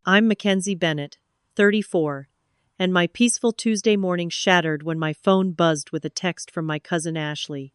I'm Mackenzie Bennett, 34, and my peaceful Tuesday morning shattered when my phone buzzed with a text from my cousin Ashley.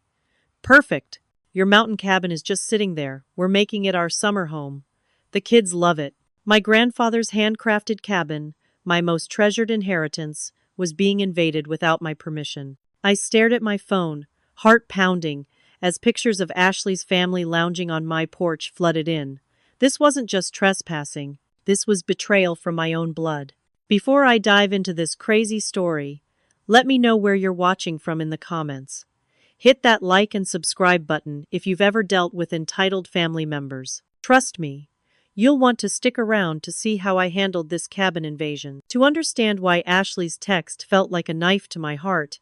Perfect! Your mountain cabin is just sitting there. We're making it our summer home. The kids love it. My grandfather's handcrafted cabin, my most treasured inheritance, was being invaded without my permission. I stared at my phone, heart pounding, as pictures of Ashley's family lounging on my porch flooded in. This wasn't just trespassing, this was betrayal from my own blood. Before I dive into this crazy story, let me know where you're watching from in the comments. Hit that like and subscribe button if you've ever dealt with entitled family members. Trust me, you'll want to stick around to see how I handled this cabin invasion. To understand why Ashley's text felt like a knife to my heart,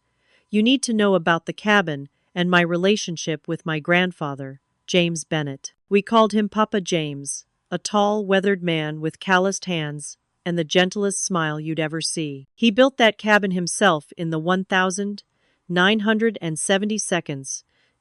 you need to know about the cabin and my relationship with my grandfather, James Bennett. We called him Papa James, a tall, weathered man with calloused hands and the gentlest smile you'd ever see. He built that cabin himself in the 1,970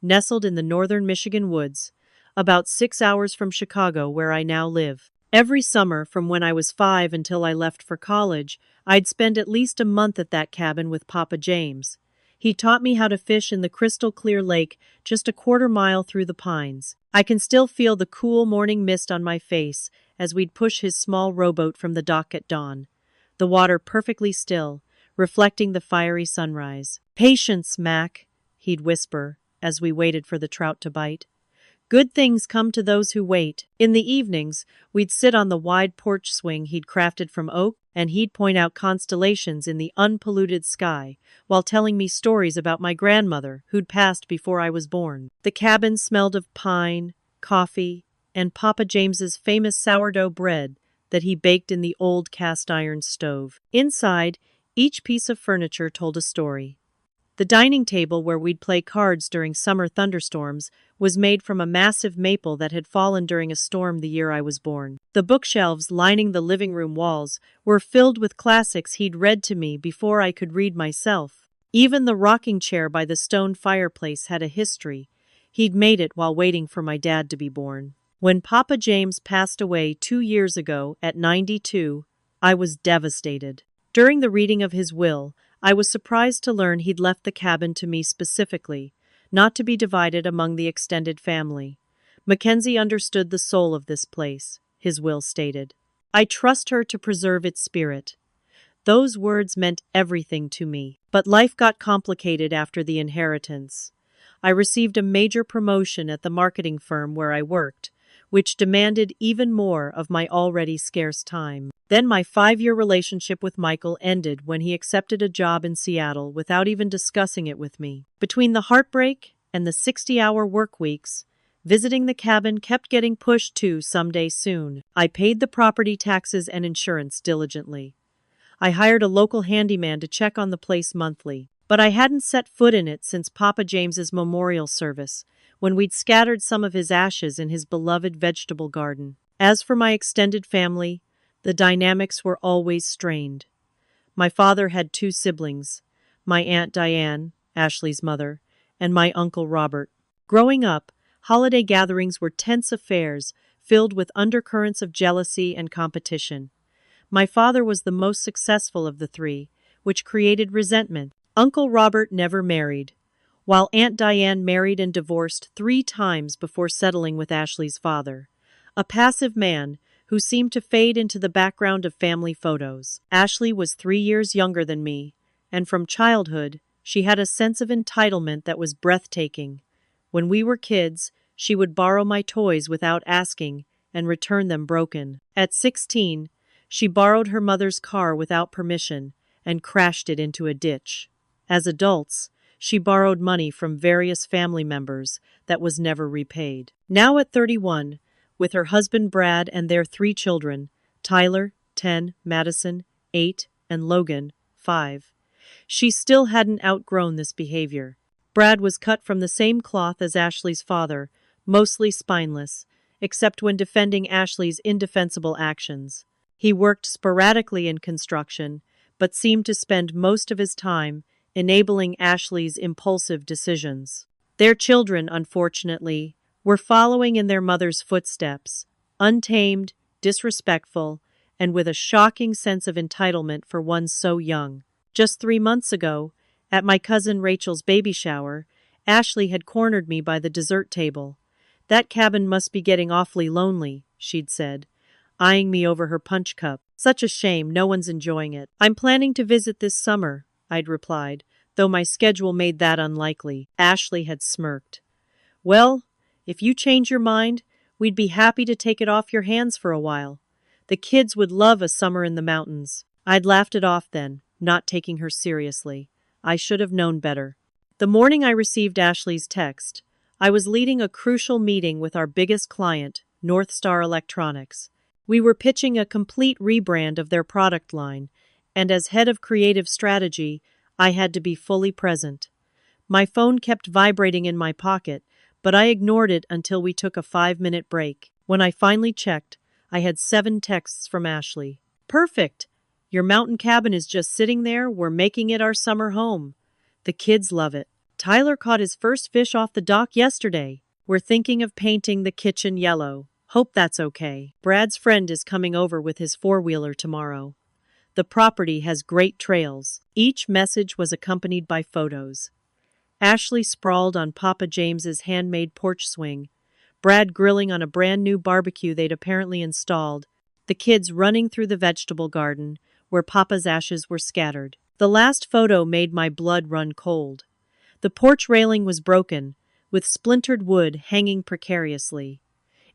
nestled in the northern Michigan woods, about 6 hours from Chicago, where I now live. Every summer, from when I was 5 until I left for college, I'd spend at least a month at that cabin with Papa James. He taught me how to fish in the crystal-clear lake just a quarter-mile through the pines. I can still feel the cool morning mist on my face as we'd push his small rowboat from the dock at dawn, the water perfectly still, reflecting the fiery sunrise. "Patience, Mac," he'd whisper as we waited for the trout to bite. "Good things come to those who wait." In the evenings, we'd sit on the wide porch swing he'd crafted from oak, and he'd point out constellations in the unpolluted sky while telling me stories about my grandmother who'd passed before I was born. The cabin smelled of pine, coffee, and Papa James's famous sourdough bread that he baked in the old cast-iron stove. Inside, each piece of furniture told a story. The dining table where we'd play cards during summer thunderstorms was made from a massive maple that had fallen during a storm the year I was born. The bookshelves lining the living room walls were filled with classics he'd read to me before I could read myself. Even the rocking chair by the stone fireplace had a history. He'd made it while waiting for my dad to be born. When Papa James passed away 2 years ago at 92, I was devastated. During the reading of his will, I was surprised to learn he'd left the cabin to me specifically, not to be divided among the extended family. Mackenzie understood the soul of this place, his will stated. I trust her to preserve its spirit. Those words meant everything to me. But life got complicated after the inheritance. I received a major promotion at the marketing firm where I worked, which demanded even more of my already scarce time. Then my 5-year relationship with Michael ended when he accepted a job in Seattle without even discussing it with me. Between the heartbreak and the 60-hour work weeks, visiting the cabin kept getting pushed to someday soon. I paid the property taxes and insurance diligently. I hired a local handyman to check on the place monthly. But I hadn't set foot in it since Papa James's memorial service, when we'd scattered some of his ashes in his beloved vegetable garden. As for my extended family, the dynamics were always strained. My father had 2 siblings, my Aunt Diane, Ashley's mother, and my Uncle Robert. Growing up, holiday gatherings were tense affairs filled with undercurrents of jealousy and competition. My father was the most successful of the 3, which created resentment. Uncle Robert never married, while Aunt Diane married and divorced 3 times before settling with Ashley's father, a passive man who seemed to fade into the background of family photos. Ashley was 3 years younger than me, and from childhood, she had a sense of entitlement that was breathtaking. When we were kids, she would borrow my toys without asking and return them broken. At 16, she borrowed her mother's car without permission and crashed it into a ditch. As adults, she borrowed money from various family members that was never repaid. Now at 31, with her husband Brad and their 3 children, Tyler, 10, Madison, 8, and Logan, 5, she still hadn't outgrown this behavior. Brad was cut from the same cloth as Ashley's father, mostly spineless, except when defending Ashley's indefensible actions. He worked sporadically in construction, but seemed to spend most of his time enabling Ashley's impulsive decisions. Their children, unfortunately, were following in their mother's footsteps, untamed, disrespectful, and with a shocking sense of entitlement for one so young. Just 3 months ago, at my cousin Rachel's baby shower, Ashley had cornered me by the dessert table. "That cabin must be getting awfully lonely," she'd said, eyeing me over her punch cup. "Such a shame no one's enjoying it." "I'm planning to visit this summer," I'd replied, though my schedule made that unlikely. Ashley had smirked. "Well, if you change your mind, we'd be happy to take it off your hands for a while. The kids would love a summer in the mountains." I'd laughed it off then, not taking her seriously. I should have known better. The morning I received Ashley's text, I was leading a crucial meeting with our biggest client, North Star Electronics. We were pitching a complete rebrand of their product line, and as head of creative strategy, I had to be fully present. My phone kept vibrating in my pocket, but I ignored it until we took a 5-minute break. When I finally checked, I had 7 texts from Ashley. "Perfect! Your mountain cabin is just sitting there. We're making it our summer home. The kids love it. Tyler caught his first fish off the dock yesterday. We're thinking of painting the kitchen yellow. Hope that's okay. Brad's friend is coming over with his 4-wheeler tomorrow. The property has great trails." Each message was accompanied by photos. Ashley sprawled on Papa James's handmade porch swing, Brad grilling on a brand new barbecue they'd apparently installed, the kids running through the vegetable garden where Papa's ashes were scattered. The last photo made my blood run cold. The porch railing was broken, with splintered wood hanging precariously.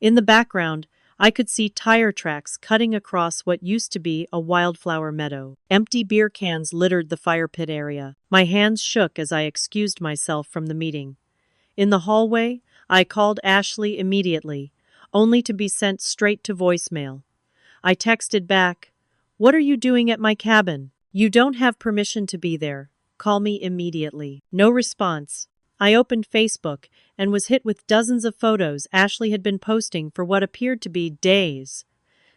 In the background, I could see tire tracks cutting across what used to be a wildflower meadow. Empty beer cans littered the fire pit area. My hands shook as I excused myself from the meeting. In the hallway, I called Ashley immediately, only to be sent straight to voicemail. I texted back, "What are you doing at my cabin? You don't have permission to be there. Call me immediately." No response. I opened Facebook and was hit with dozens of photos Ashley had been posting for what appeared to be days.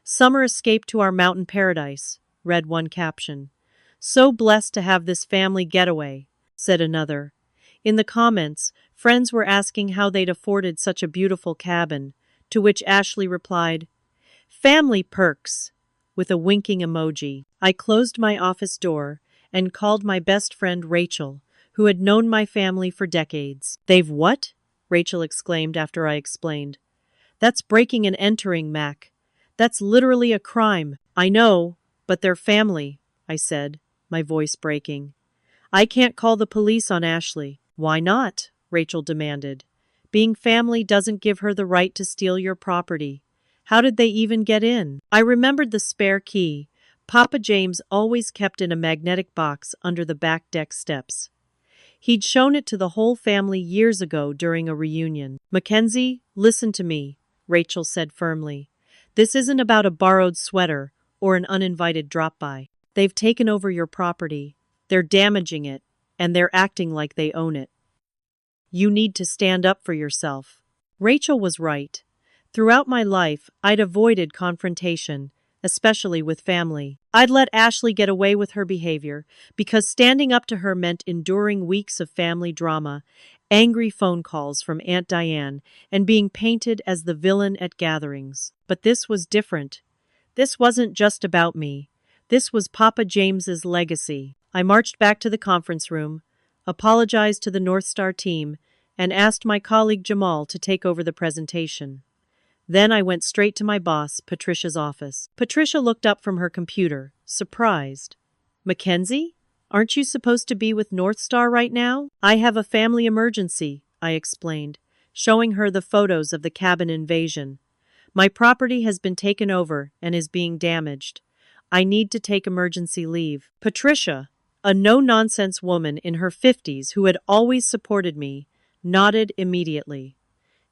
"Summer escape to our mountain paradise," read one caption. "So blessed to have this family getaway," said another. In the comments, friends were asking how they'd afforded such a beautiful cabin, to which Ashley replied, "Family perks," with a winking emoji. I closed my office door and called my best friend Rachel, who had known my family for decades. "They've what?" Rachel exclaimed after I explained. "That's breaking and entering, Mac. That's literally a crime." "I know, but they're family," I said, my voice breaking. "I can't call the police on Ashley." "Why not?" Rachel demanded. "Being family doesn't give her the right to steal your property. How did they even get in?" I remembered the spare key Papa James always kept in a magnetic box under the back deck steps. He'd shown it to the whole family years ago during a reunion. "Mackenzie, listen to me," Rachel said firmly. "This isn't about a borrowed sweater or an uninvited drop-by. They've taken over your property. They're damaging it, and they're acting like they own it. You need to stand up for yourself." Rachel was right. Throughout my life, I'd avoided confrontation, especially with family. I'd let Ashley get away with her behavior because standing up to her meant enduring weeks of family drama, angry phone calls from Aunt Diane, and being painted as the villain at gatherings. But this was different. This wasn't just about me. This was Papa James's legacy. I marched back to the conference room, apologized to the North Star team, and asked my colleague Jamal to take over the presentation. Then I went straight to my boss, Patricia's office. Patricia looked up from her computer, surprised. "Mackenzie? Aren't you supposed to be with North Star right now?" "I have a family emergency," I explained, showing her the photos of the cabin invasion. "My property has been taken over and is being damaged. I need to take emergency leave." Patricia, a no-nonsense woman in her 50s who had always supported me, nodded immediately.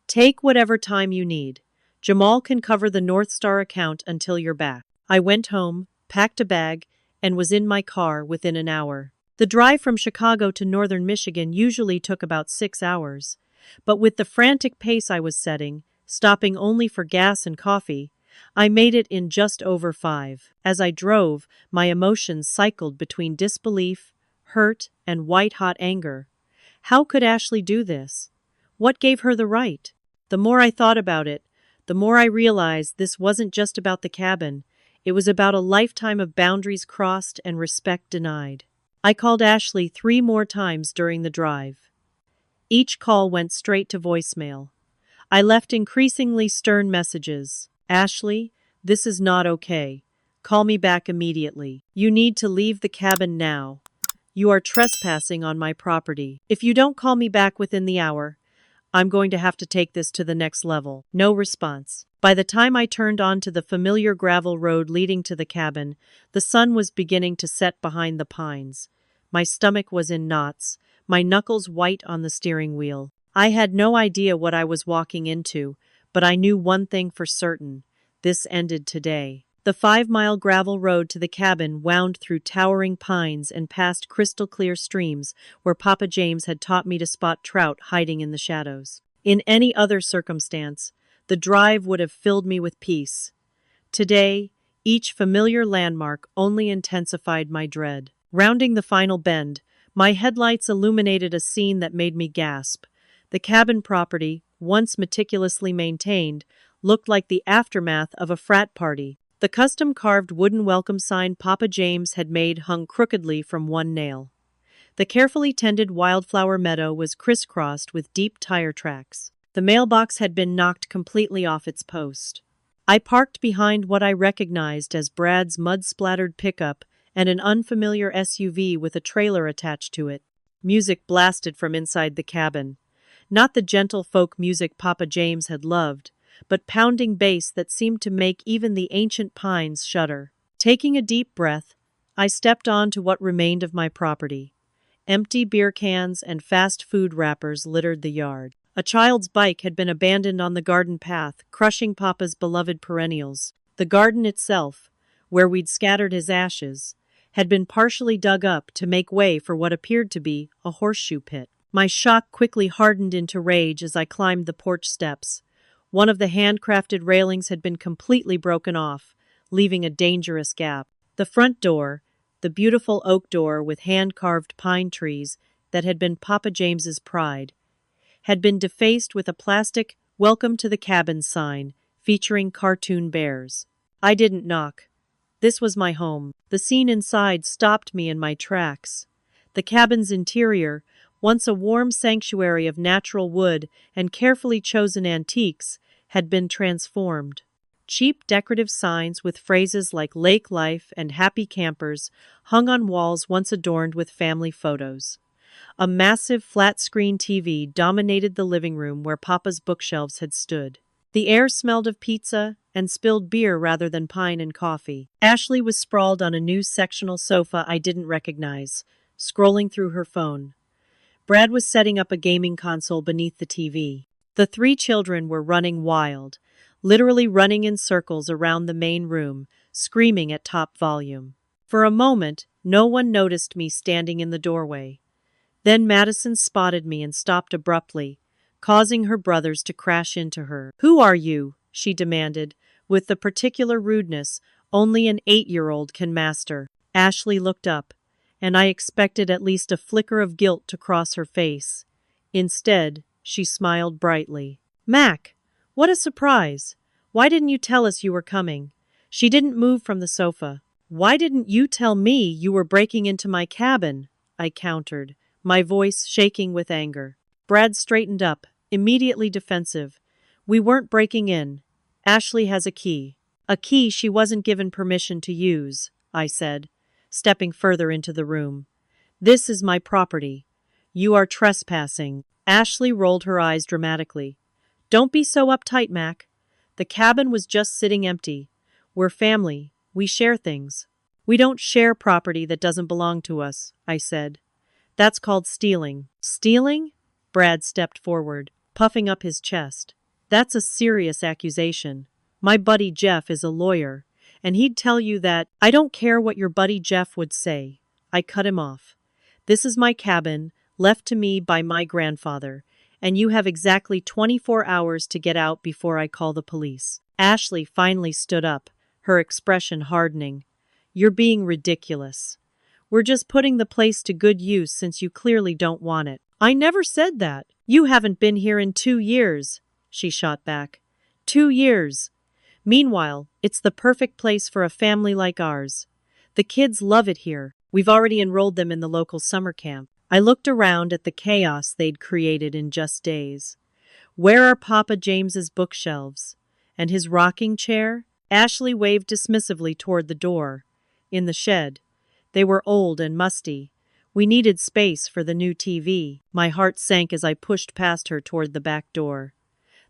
"Take whatever time you need. Jamal can cover the North Star account until you're back." I went home, packed a bag, and was in my car within an hour. The drive from Chicago to northern Michigan usually took about 6 hours. But with the frantic pace I was setting, stopping only for gas and coffee, I made it in just over 5. As I drove, my emotions cycled between disbelief, hurt, and white-hot anger. How could Ashley do this? What gave her the right? The more I thought about it, the more I realized this wasn't just about the cabin. It was about a lifetime of boundaries crossed and respect denied. I called Ashley 3 more times during the drive. Each call went straight to voicemail. I left increasingly stern messages. Ashley, this is not okay. Call me back immediately. You need to leave the cabin now. You are trespassing on my property. If you don't call me back within the hour, I'm going to have to take this to the next level. No response. By the time I turned onto the familiar gravel road leading to the cabin, the sun was beginning to set behind the pines. My stomach was in knots, my knuckles white on the steering wheel. I had no idea what I was walking into, but I knew one thing for certain. This ended today. The 5-mile gravel road to the cabin wound through towering pines and past crystal-clear streams where Papa James had taught me to spot trout hiding in the shadows. In any other circumstance, the drive would have filled me with peace. Today, each familiar landmark only intensified my dread. Rounding the final bend, my headlights illuminated a scene that made me gasp. The cabin property, once meticulously maintained, looked like the aftermath of a frat party. The custom-carved wooden welcome sign Papa James had made hung crookedly from one nail. The carefully tended wildflower meadow was crisscrossed with deep tire tracks. The mailbox had been knocked completely off its post. I parked behind what I recognized as Brad's mud-splattered pickup and an unfamiliar SUV with a trailer attached to it. Music blasted from inside the cabin. Not the gentle folk music Papa James had loved, but pounding bass that seemed to make even the ancient pines shudder. Taking a deep breath, I stepped on to what remained of my property. Empty beer cans and fast food wrappers littered the yard. A child's bike had been abandoned on the garden path, crushing Papa's beloved perennials. The garden itself, where we'd scattered his ashes, had been partially dug up to make way for what appeared to be a horseshoe pit. My shock quickly hardened into rage as I climbed the porch steps. One of the handcrafted railings had been completely broken off, leaving a dangerous gap. The front door, the beautiful oak door with hand-carved pine trees that had been Papa James's pride, had been defaced with a plastic "Welcome to the Cabin" sign featuring cartoon bears. I didn't knock. This was my home. The scene inside stopped me in my tracks. The cabin's interior, once a warm sanctuary of natural wood and carefully chosen antiques, had been transformed. Cheap decorative signs with phrases like "Lake Life" and "Happy Campers" hung on walls once adorned with family photos. A massive flat-screen TV dominated the living room where Papa's bookshelves had stood. The air smelled of pizza and spilled beer rather than pine and coffee. Ashley was sprawled on a new sectional sofa I didn't recognize, scrolling through her phone. Brad was setting up a gaming console beneath the TV. The 3 children were running wild, literally running in circles around the main room, screaming at top volume. For a moment, no one noticed me standing in the doorway. Then Madison spotted me and stopped abruptly, causing her brothers to crash into her. "Who are you?" she demanded, with the particular rudeness only an 8-year-old can master. Ashley looked up, and I expected at least a flicker of guilt to cross her face. Instead, she smiled brightly. "Mac, what a surprise! Why didn't you tell us you were coming?" She didn't move from the sofa. "Why didn't you tell me you were breaking into my cabin?" I countered, my voice shaking with anger. Brad straightened up, immediately defensive. "We weren't breaking in. Ashley has a key." "A key she wasn't given permission to use," I said, stepping further into the room. "This is my property. You are trespassing." Ashley rolled her eyes dramatically. "Don't be so uptight, Mac. The cabin was just sitting empty. We're family. We share things." "We don't share property that doesn't belong to us," I said. "That's called stealing." "Stealing?" Brad stepped forward, puffing up his chest. "That's a serious accusation. My buddy Jeff is a lawyer, and he'd tell you that—" "I don't care what your buddy Jeff would say." I cut him off. "This is my cabin, left to me by my grandfather, and you have exactly 24 hours to get out before I call the police." Ashley finally stood up, her expression hardening. "You're being ridiculous. We're just putting the place to good use since you clearly don't want it." "I never said that." "You haven't been here in 2 years," she shot back. 2 years. Meanwhile, it's the perfect place for a family like ours. The kids love it here. We've already enrolled them in the local summer camp. I looked around at the chaos they'd created in just days. Where are Papa James's bookshelves? And his rocking chair? Ashley waved dismissively toward the door. In the shed. They were old and musty. We needed space for the new TV. My heart sank as I pushed past her toward the back door.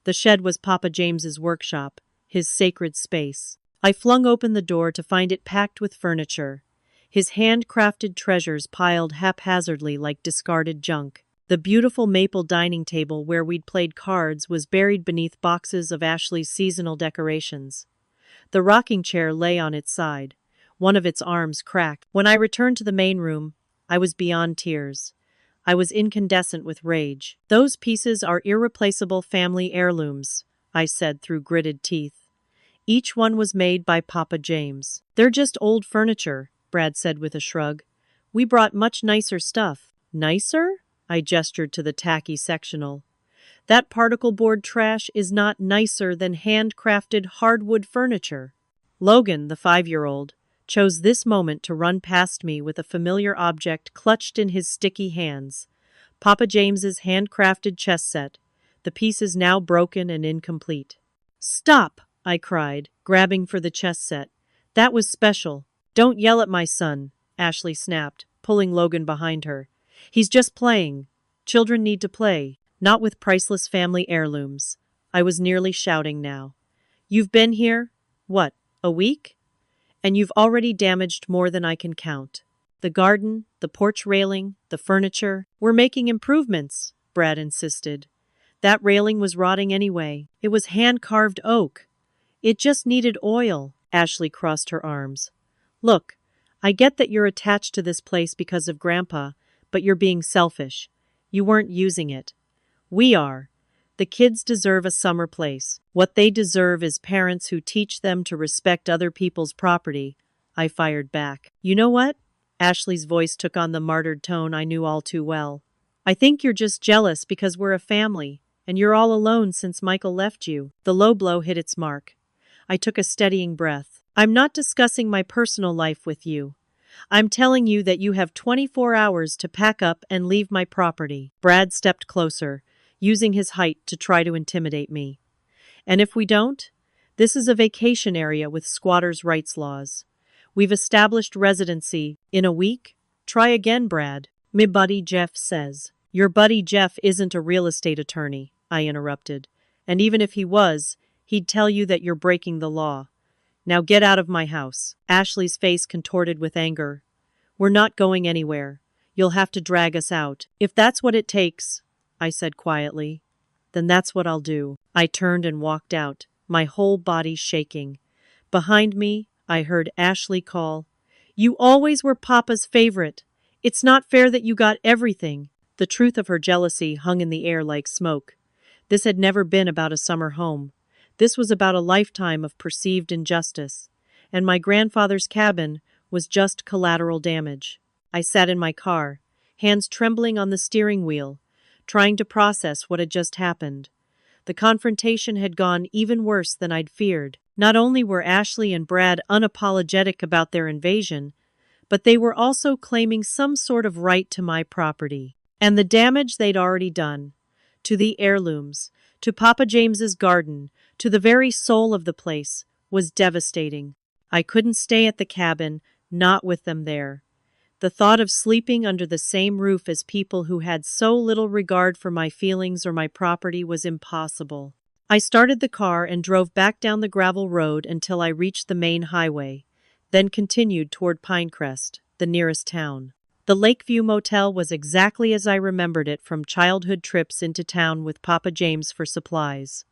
The shed was Papa James's workshop, his sacred space. I flung open the door to find it packed with furniture. His handcrafted treasures piled haphazardly like discarded junk. The beautiful maple dining table where we'd played cards was buried beneath boxes of Ashley's seasonal decorations. The rocking chair lay on its side, one of its arms cracked. When I returned to the main room, I was beyond tears. I was incandescent with rage. "Those pieces are irreplaceable family heirlooms," I said through gritted teeth. "Each one was made by Papa James." "They're just old furniture," Brad said with a shrug. "We brought much nicer stuff." "Nicer?" I gestured to the tacky sectional. "That particle board trash is not nicer than handcrafted hardwood furniture." Logan, the 5-year-old, chose this moment to run past me with a familiar object clutched in his sticky hands. Papa James's handcrafted chess set, the pieces now broken and incomplete. "Stop!" I cried, grabbing for the chess set. "That was special." "Don't yell at my son," Ashley snapped, pulling Logan behind her. "He's just playing. Children need to play, not with priceless family heirlooms." I was nearly shouting now. "You've been here, what, a week? And you've already damaged more than I can count. The garden, the porch railing, the furniture. We're making improvements," Brad insisted. "That railing was rotting anyway. It was hand-carved oak. It just needed oil." Ashley crossed her arms. "Look, I get that you're attached to this place because of Grandpa, but you're being selfish. You weren't using it. We are. The kids deserve a summer place. What they deserve is parents who teach them to respect other people's property," I fired back. "You know what?" Ashley's voice took on the martyred tone I knew all too well. "I think you're just jealous because we're a family, and you're all alone since Michael left you." The low blow hit its mark. I took a steadying breath. "I'm not discussing my personal life with you. I'm telling you that you have 24 hours to pack up and leave my property." Brad stepped closer, using his height to try to intimidate me. "And if we don't? This is a vacation area with squatters' rights laws. We've established residency in a week. Try again, Brad." "Me buddy Jeff says." "Your buddy Jeff isn't a real estate attorney," I interrupted. "And even if he was, he'd tell you that you're breaking the law. Now get out of my house." Ashley's face contorted with anger. "We're not going anywhere. You'll have to drag us out." "If that's what it takes," I said quietly, "then that's what I'll do." I turned and walked out, my whole body shaking. Behind me, I heard Ashley call, "You always were Papa's favorite. It's not fair that you got everything." The truth of her jealousy hung in the air like smoke. This had never been about a summer home. This was about a lifetime of perceived injustice, and my grandfather's cabin was just collateral damage. I sat in my car, hands trembling on the steering wheel, trying to process what had just happened. The confrontation had gone even worse than I'd feared. Not only were Ashley and Brad unapologetic about their invasion, but they were also claiming some sort of right to my property. And the damage they'd already done. To the heirlooms, to Papa James's garden, to the very soul of the place, was devastating. I couldn't stay at the cabin, not with them there. The thought of sleeping under the same roof as people who had so little regard for my feelings or my property was impossible. I started the car and drove back down the gravel road until I reached the main highway, then continued toward Pinecrest, the nearest town. The Lakeview Motel was exactly as I remembered it from childhood trips into town with Papa James for supplies.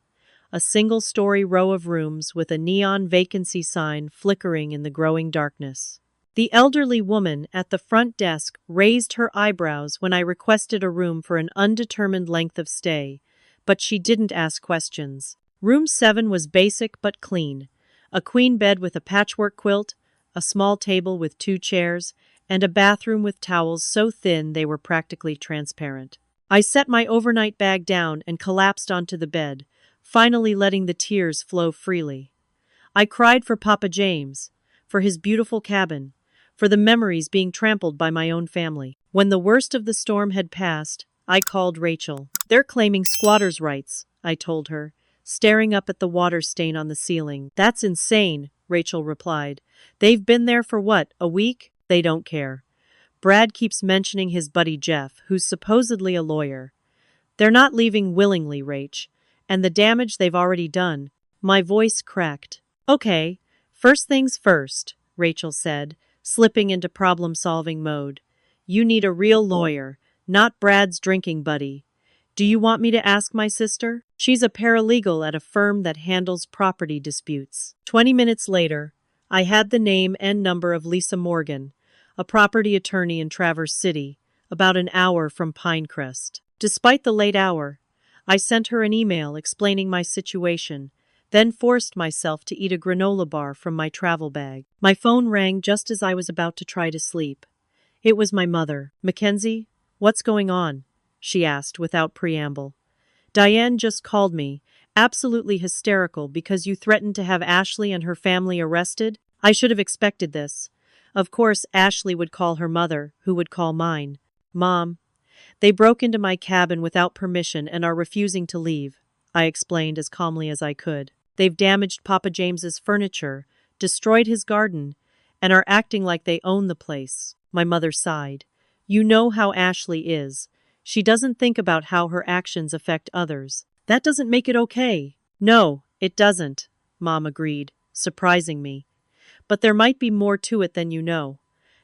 A single-story row of rooms with a neon vacancy sign flickering in the growing darkness. The elderly woman at the front desk raised her eyebrows when I requested a room for an undetermined length of stay, but she didn't ask questions. Room 7 was basic but clean. A queen bed with a patchwork quilt, a small table with 2 chairs, and a bathroom with towels so thin they were practically transparent. I set my overnight bag down and collapsed onto the bed, finally letting the tears flow freely. I cried for Papa James, for his beautiful cabin, for the memories being trampled by my own family. When the worst of the storm had passed, I called Rachel. They're claiming squatters' rights, I told her, staring up at the water stain on the ceiling. That's insane, Rachel replied. They've been there for what, a week? They don't care. Brad keeps mentioning his buddy Jeff, who's supposedly a lawyer. They're not leaving willingly, Rach. And the damage they've already done. My voice cracked. Okay, first things first, Rachel said, slipping into problem-solving mode. You need a real lawyer, not Brad's drinking buddy. Do you want me to ask my sister? She's a paralegal at a firm that handles property disputes. 20 minutes later, I had the name and number of Lisa Morgan, a property attorney in Traverse City, about an hour from Pinecrest. Despite the late hour, I sent her an email explaining my situation, then forced myself to eat a granola bar from my travel bag. My phone rang just as I was about to try to sleep. It was my mother. Mackenzie, what's going on? She asked without preamble. Diane just called me, absolutely hysterical because you threatened to have Ashley and her family arrested. I should have expected this. Of course, Ashley would call her mother, who would call mine. Mom, they broke into my cabin without permission and are refusing to leave, I explained as calmly as I could. They've damaged Papa James's furniture, destroyed his garden, and are acting like they own the place. My mother sighed. You know how Ashley is. She doesn't think about how her actions affect others. That doesn't make it okay. No, it doesn't, Mom agreed, surprising me. But there might be more to it than you know.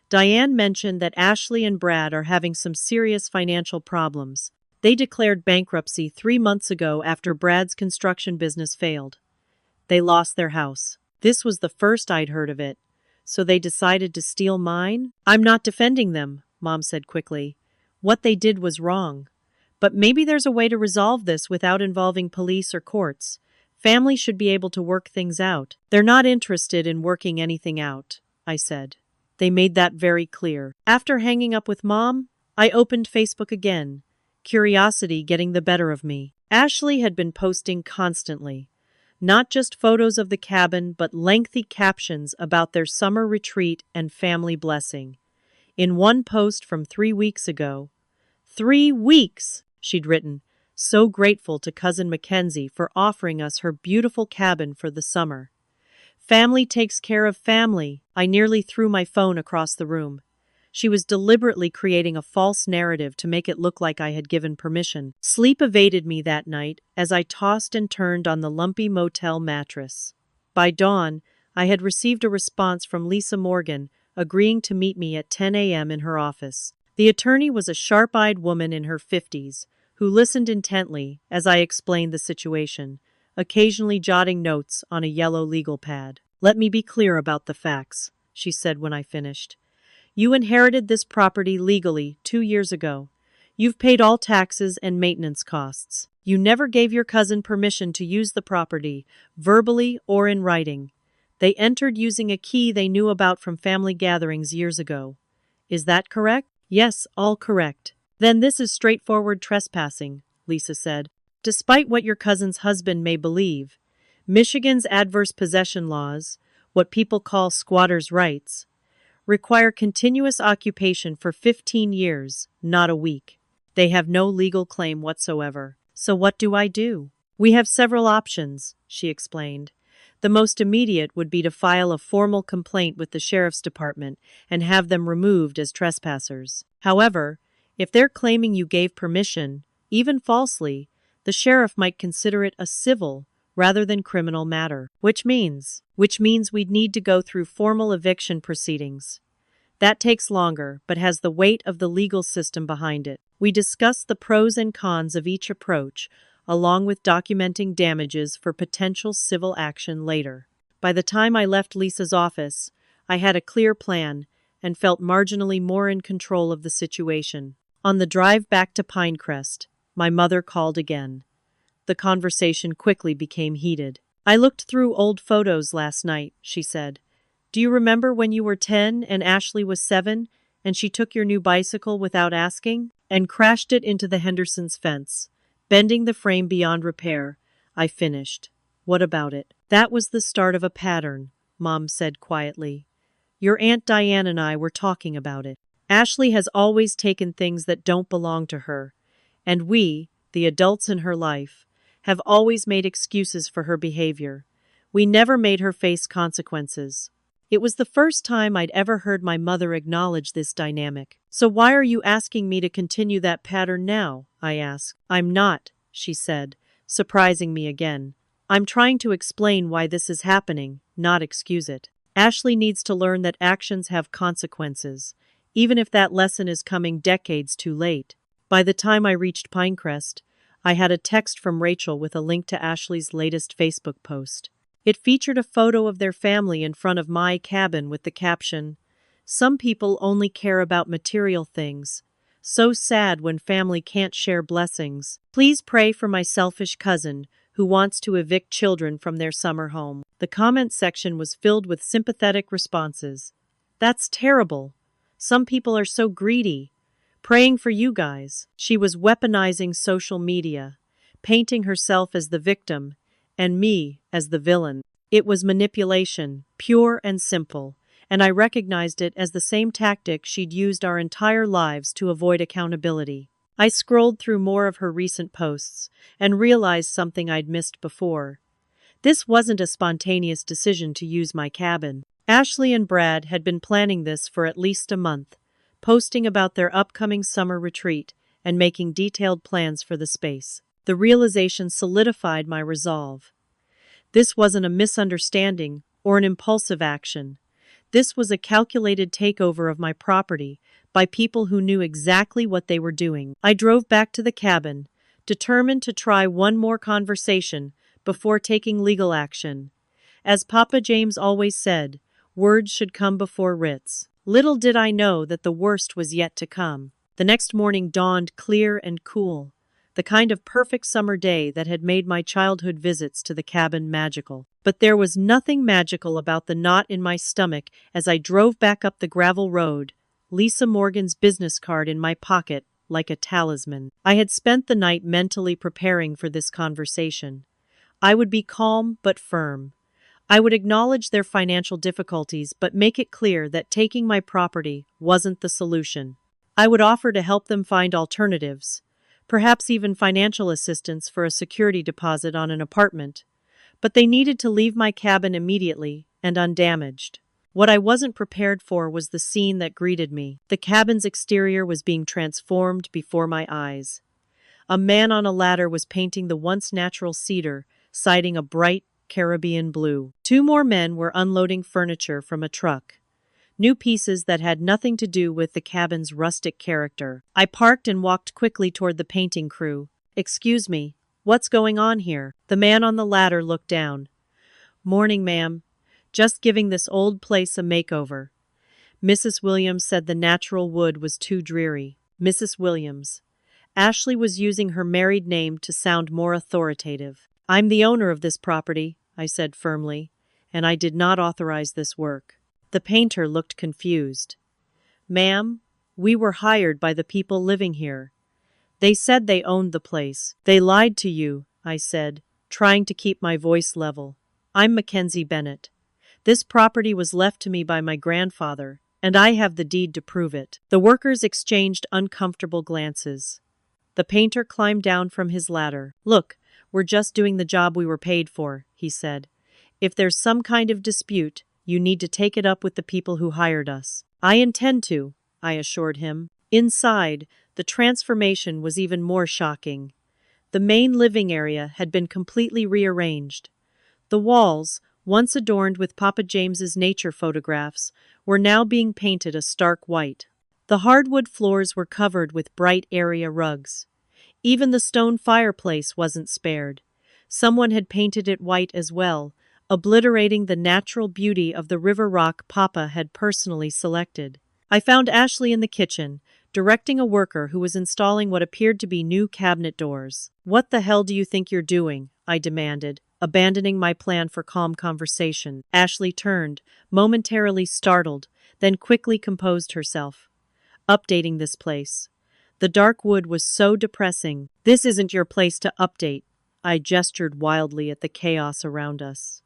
Diane mentioned that Ashley and Brad are having some serious financial problems. They declared bankruptcy 3 months ago after Brad's construction business failed. They lost their house. This was the first I'd heard of it. So they decided to steal mine? I'm not defending them, Mom said quickly. What they did was wrong. But maybe there's a way to resolve this without involving police or courts. Families should be able to work things out. They're not interested in working anything out, I said. They made that very clear. After hanging up with Mom, I opened Facebook again, curiosity getting the better of me. Ashley had been posting constantly. Not just photos of the cabin, but lengthy captions about their summer retreat and family blessing. In one post from 3 weeks ago, 3 weeks, she'd written, so grateful to cousin Mackenzie for offering us her beautiful cabin for the summer. Family takes care of family. I nearly threw my phone across the room. She was deliberately creating a false narrative to make it look like I had given permission. Sleep evaded me that night as I tossed and turned on the lumpy motel mattress. By dawn, I had received a response from Lisa Morgan, agreeing to meet me at 10 a.m. in her office. The attorney was a sharp-eyed woman in her 50s, who listened intently as I explained the situation, occasionally jotting notes on a yellow legal pad. Let me be clear about the facts, she said when I finished. You inherited this property legally 2 years ago. You've paid all taxes and maintenance costs. You never gave your cousin permission to use the property, verbally or in writing. They entered using a key they knew about from family gatherings years ago. Is that correct? Yes, all correct. Then this is straightforward trespassing, Lisa said. Despite what your cousin's husband may believe, Michigan's adverse possession laws, what people call squatters' rights, require continuous occupation for 15 years, not a week. They have no legal claim whatsoever. So what do I do? We have several options, she explained. The most immediate would be to file a formal complaint with the sheriff's department and have them removed as trespassers. However, if they're claiming you gave permission, even falsely, the sheriff might consider it a civil rather than criminal matter, which means we'd need to go through formal eviction proceedings. That takes longer, but has the weight of the legal system behind it. We discussed the pros and cons of each approach, along with documenting damages for potential civil action later. By the time I left Lisa's office, I had a clear plan and felt marginally more in control of the situation. On the drive back to Pinecrest, my mother called again. The conversation quickly became heated. I looked through old photos last night, she said. Do you remember when you were 10 and Ashley was 7 and she took your new bicycle without asking and crashed it into the Henderson's fence, bending the frame beyond repair? I finished. What about it? That was the start of a pattern, Mom said quietly. Your Aunt Diane and I were talking about it. Ashley has always taken things that don't belong to her, and we, the adults in her life, have always made excuses for her behavior. We never made her face consequences. It was the first time I'd ever heard my mother acknowledge this dynamic. So why are you asking me to continue that pattern now? I asked. I'm not, she said, surprising me again. I'm trying to explain why this is happening, not excuse it. Ashley needs to learn that actions have consequences, even if that lesson is coming decades too late. By the time I reached Pinecrest, I had a text from Rachel with a link to Ashley's latest Facebook post. It featured a photo of their family in front of my cabin with the caption, "Some people only care about material things. So sad when family can't share blessings. Please pray for my selfish cousin who wants to evict children from their summer home." The comment section was filled with sympathetic responses. That's terrible. Some people are so greedy. Praying for you guys. She was weaponizing social media, painting herself as the victim and me as the villain. It was manipulation, pure and simple, and I recognized it as the same tactic she'd used our entire lives to avoid accountability. I scrolled through more of her recent posts and realized something I'd missed before. This wasn't a spontaneous decision to use my cabin. Ashley and Brad had been planning this for at least a month, posting about their upcoming summer retreat and making detailed plans for the space. The realization solidified my resolve. This wasn't a misunderstanding or an impulsive action. This was a calculated takeover of my property by people who knew exactly what they were doing. I drove back to the cabin, determined to try one more conversation before taking legal action. As Papa James always said, words should come before writs. Little did I know that the worst was yet to come. The next morning dawned clear and cool, the kind of perfect summer day that had made my childhood visits to the cabin magical. But there was nothing magical about the knot in my stomach as I drove back up the gravel road, Lisa Morgan's business card in my pocket like a talisman. I had spent the night mentally preparing for this conversation. I would be calm but firm. I would acknowledge their financial difficulties but make it clear that taking my property wasn't the solution. I would offer to help them find alternatives, perhaps even financial assistance for a security deposit on an apartment. But they needed to leave my cabin immediately and undamaged. What I wasn't prepared for was the scene that greeted me. The cabin's exterior was being transformed before my eyes. A man on a ladder was painting the once natural cedar, siding a bright Caribbean blue. Two more men were unloading furniture from a truck. New pieces that had nothing to do with the cabin's rustic character. I parked and walked quickly toward the painting crew. "Excuse me, what's going on here?" The man on the ladder looked down. "Morning, ma'am. Just giving this old place a makeover." Mrs. Williams said the natural wood was too dreary. Mrs. Williams. Ashley was using her married name to sound more authoritative. "I'm the owner of this property," I said firmly, "and I did not authorize this work." The painter looked confused. "Ma'am, we were hired by the people living here. They said they owned the place." "They lied to you," I said, trying to keep my voice level. "I'm Mackenzie Bennett. This property was left to me by my grandfather, and I have the deed to prove it." The workers exchanged uncomfortable glances. The painter climbed down from his ladder. "Look, we're just doing the job we were paid for," he said. "If there's some kind of dispute, you need to take it up with the people who hired us." "I intend to," I assured him. Inside, the transformation was even more shocking. The main living area had been completely rearranged. The walls, once adorned with Papa James's nature photographs, were now being painted a stark white. The hardwood floors were covered with bright area rugs. Even the stone fireplace wasn't spared. Someone had painted it white as well, obliterating the natural beauty of the river rock Papa had personally selected. I found Ashley in the kitchen, directing a worker who was installing what appeared to be new cabinet doors. "What the hell do you think you're doing?" I demanded, abandoning my plan for calm conversation. Ashley turned, momentarily startled, then quickly composed herself. "Updating this place. The dark wood was so depressing." "This isn't your place to update." I gestured wildly at the chaos around us.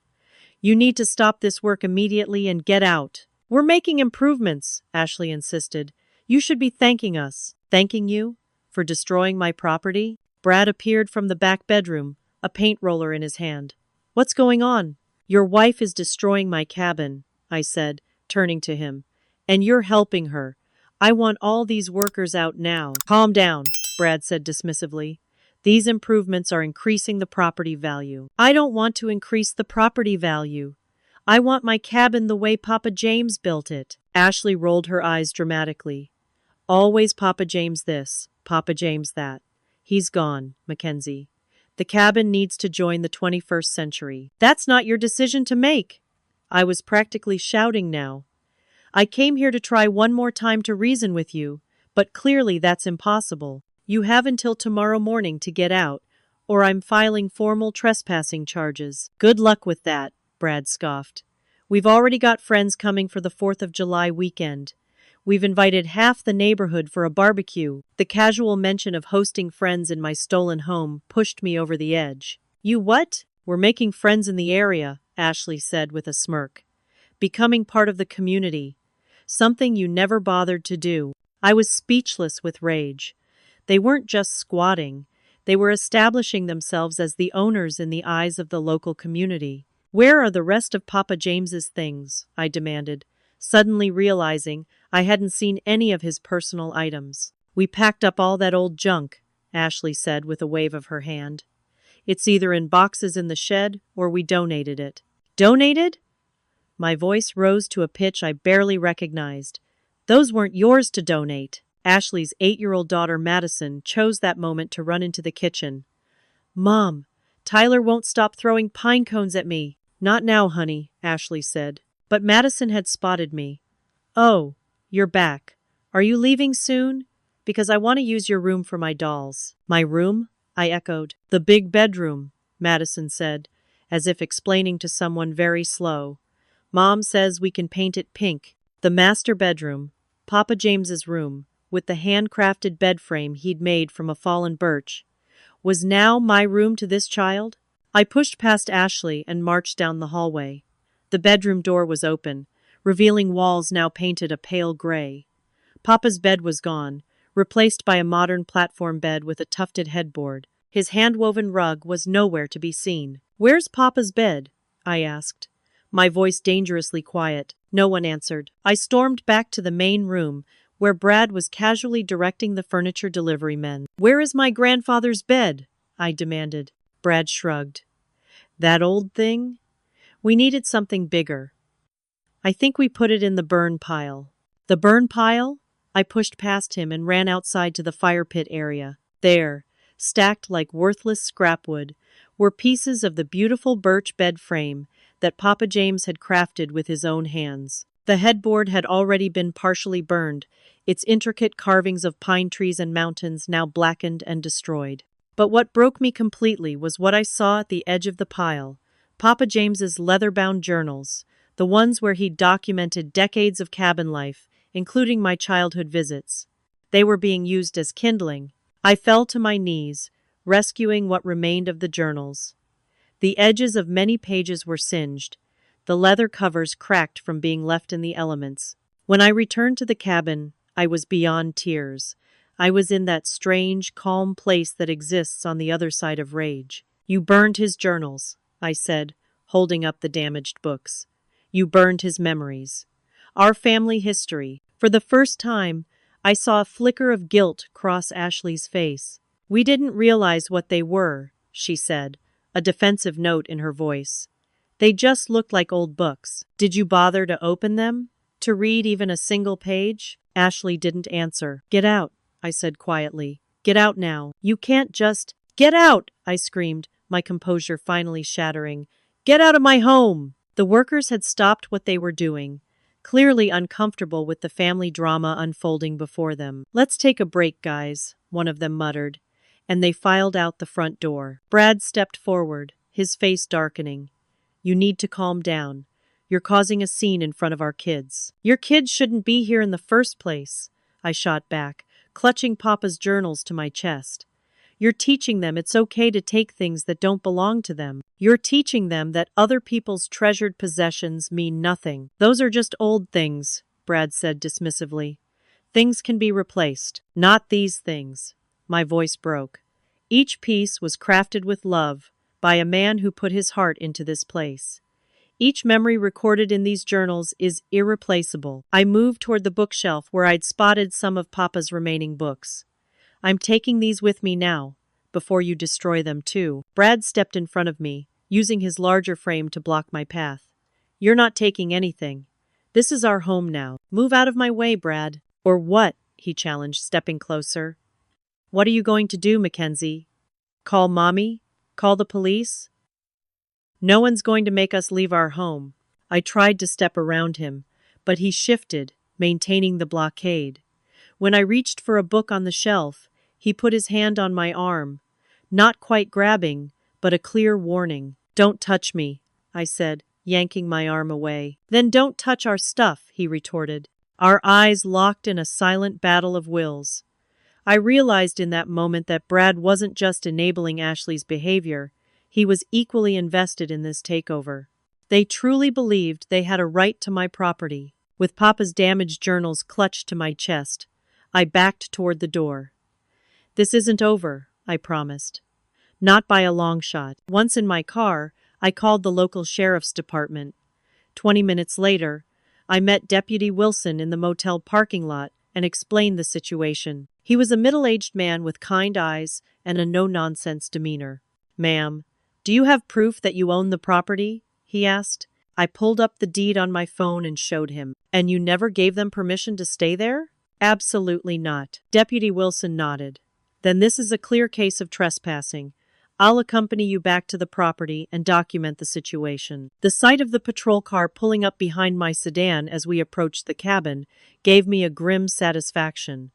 You need to stop this work immediately and get out. We're making improvements, Ashley insisted. You should be thanking us. Thanking you? For destroying my property? Brad appeared from the back bedroom, a paint roller in his hand. What's going on? Your wife is destroying my cabin, I said, turning to him. And you're helping her. I want all these workers out now. Calm down, Brad said dismissively. These improvements are increasing the property value. I don't want to increase the property value. I want my cabin the way Papa James built it. Ashley rolled her eyes dramatically. Always Papa James this, Papa James that. He's gone, Mackenzie. The cabin needs to join the 21st century. That's not your decision to make. I was practically shouting now. I came here to try one more time to reason with you, but clearly that's impossible. You have until tomorrow morning to get out, or I'm filing formal trespassing charges. Good luck with that, Brad scoffed. We've already got friends coming for the 4th of July weekend. We've invited half the neighborhood for a barbecue. The casual mention of hosting friends in my stolen home pushed me over the edge. You what? We're making friends in the area, Ashley said with a smirk. Becoming part of the community. Something you never bothered to do. I was speechless with rage. They weren't just squatting. They were establishing themselves as the owners in the eyes of the local community. Where are the rest of Papa James's things? I demanded, suddenly realizing I hadn't seen any of his personal items. We packed up all that old junk, Ashley said with a wave of her hand. It's either in boxes in the shed or we donated it. Donated? My voice rose to a pitch I barely recognized. Those weren't yours to donate. Ashley's 8-year-old daughter Madison chose that moment to run into the kitchen. Mom, Tyler won't stop throwing pine cones at me. Not now, honey, Ashley said. But Madison had spotted me. Oh, you're back. Are you leaving soon? Because I want to use your room for my dolls. My room? I echoed. The big bedroom, Madison said, as if explaining to someone very slow. Mom says we can paint it pink. The master bedroom, Papa James's room, with the handcrafted bed frame he'd made from a fallen birch, was now my room to this child? I pushed past Ashley and marched down the hallway. The bedroom door was open, revealing walls now painted a pale gray. Papa's bed was gone, replaced by a modern platform bed with a tufted headboard. His hand-woven rug was nowhere to be seen. Where's Papa's bed? I asked, my voice dangerously quiet. No one answered. I stormed back to the main room, where Brad was casually directing the furniture delivery men. Where is my grandfather's bed? I demanded. Brad shrugged. That old thing? We needed something bigger. I think we put it in the burn pile. The burn pile? I pushed past him and ran outside to the fire pit area. There, stacked like worthless scrapwood, were pieces of the beautiful birch bed frame that Papa James had crafted with his own hands. The headboard had already been partially burned, its intricate carvings of pine trees and mountains now blackened and destroyed. But what broke me completely was what I saw at the edge of the pile. Papa James's leather-bound journals, the ones where he'd documented decades of cabin life, including my childhood visits. They were being used as kindling. I fell to my knees, rescuing what remained of the journals. The edges of many pages were singed, the leather covers cracked from being left in the elements. When I returned to the cabin, I was beyond tears. I was in that strange, calm place that exists on the other side of rage. You burned his journals, I said, holding up the damaged books. You burned his memories. Our family history. For the first time, I saw a flicker of guilt cross Ashley's face. We didn't realize what they were, she said, a defensive note in her voice. They just looked like old books. Did you bother to open them? To read even a single page? Ashley didn't answer. Get out, I said quietly. Get out now. You can't just— Get out, I screamed, my composure finally shattering. Get out of my home! The workers had stopped what they were doing, clearly uncomfortable with the family drama unfolding before them. Let's take a break, guys, one of them muttered, and they filed out the front door. Brad stepped forward, his face darkening. You need to calm down. You're causing a scene in front of our kids. Your kids shouldn't be here in the first place, I shot back, clutching Papa's journals to my chest. You're teaching them it's okay to take things that don't belong to them. You're teaching them that other people's treasured possessions mean nothing. Those are just old things, Brad said dismissively. Things can be replaced. Not these things. My voice broke. Each piece was crafted with love by a man who put his heart into this place. Each memory recorded in these journals is irreplaceable. I moved toward the bookshelf where I'd spotted some of Papa's remaining books. I'm taking these with me now, before you destroy them too. Brad stepped in front of me, using his larger frame to block my path. You're not taking anything. This is our home now. Move out of my way, Brad. Or what? He challenged, stepping closer. What are you going to do, Mackenzie? Call Mommy? Call the police? No one's going to make us leave our home. I tried to step around him, but he shifted, maintaining the blockade. When I reached for a book on the shelf, he put his hand on my arm, not quite grabbing, but a clear warning. Don't touch me, I said, yanking my arm away. Then don't touch our stuff, he retorted. Our eyes locked in a silent battle of wills. I realized in that moment that Brad wasn't just enabling Ashley's behavior, he was equally invested in this takeover. They truly believed they had a right to my property. With Papa's damaged journals clutched to my chest, I backed toward the door. This isn't over, I promised. Not by a long shot. Once in my car, I called the local sheriff's department. 20 minutes later, I met Deputy Wilson in the motel parking lot and explained the situation. He was a middle-aged man with kind eyes and a no-nonsense demeanor. Ma'am, do you have proof that you own the property? He asked. I pulled up the deed on my phone and showed him. And you never gave them permission to stay there? Absolutely not. Deputy Wilson nodded. Then this is a clear case of trespassing. I'll accompany you back to the property and document the situation. The sight of the patrol car pulling up behind my sedan as we approached the cabin gave me a grim satisfaction.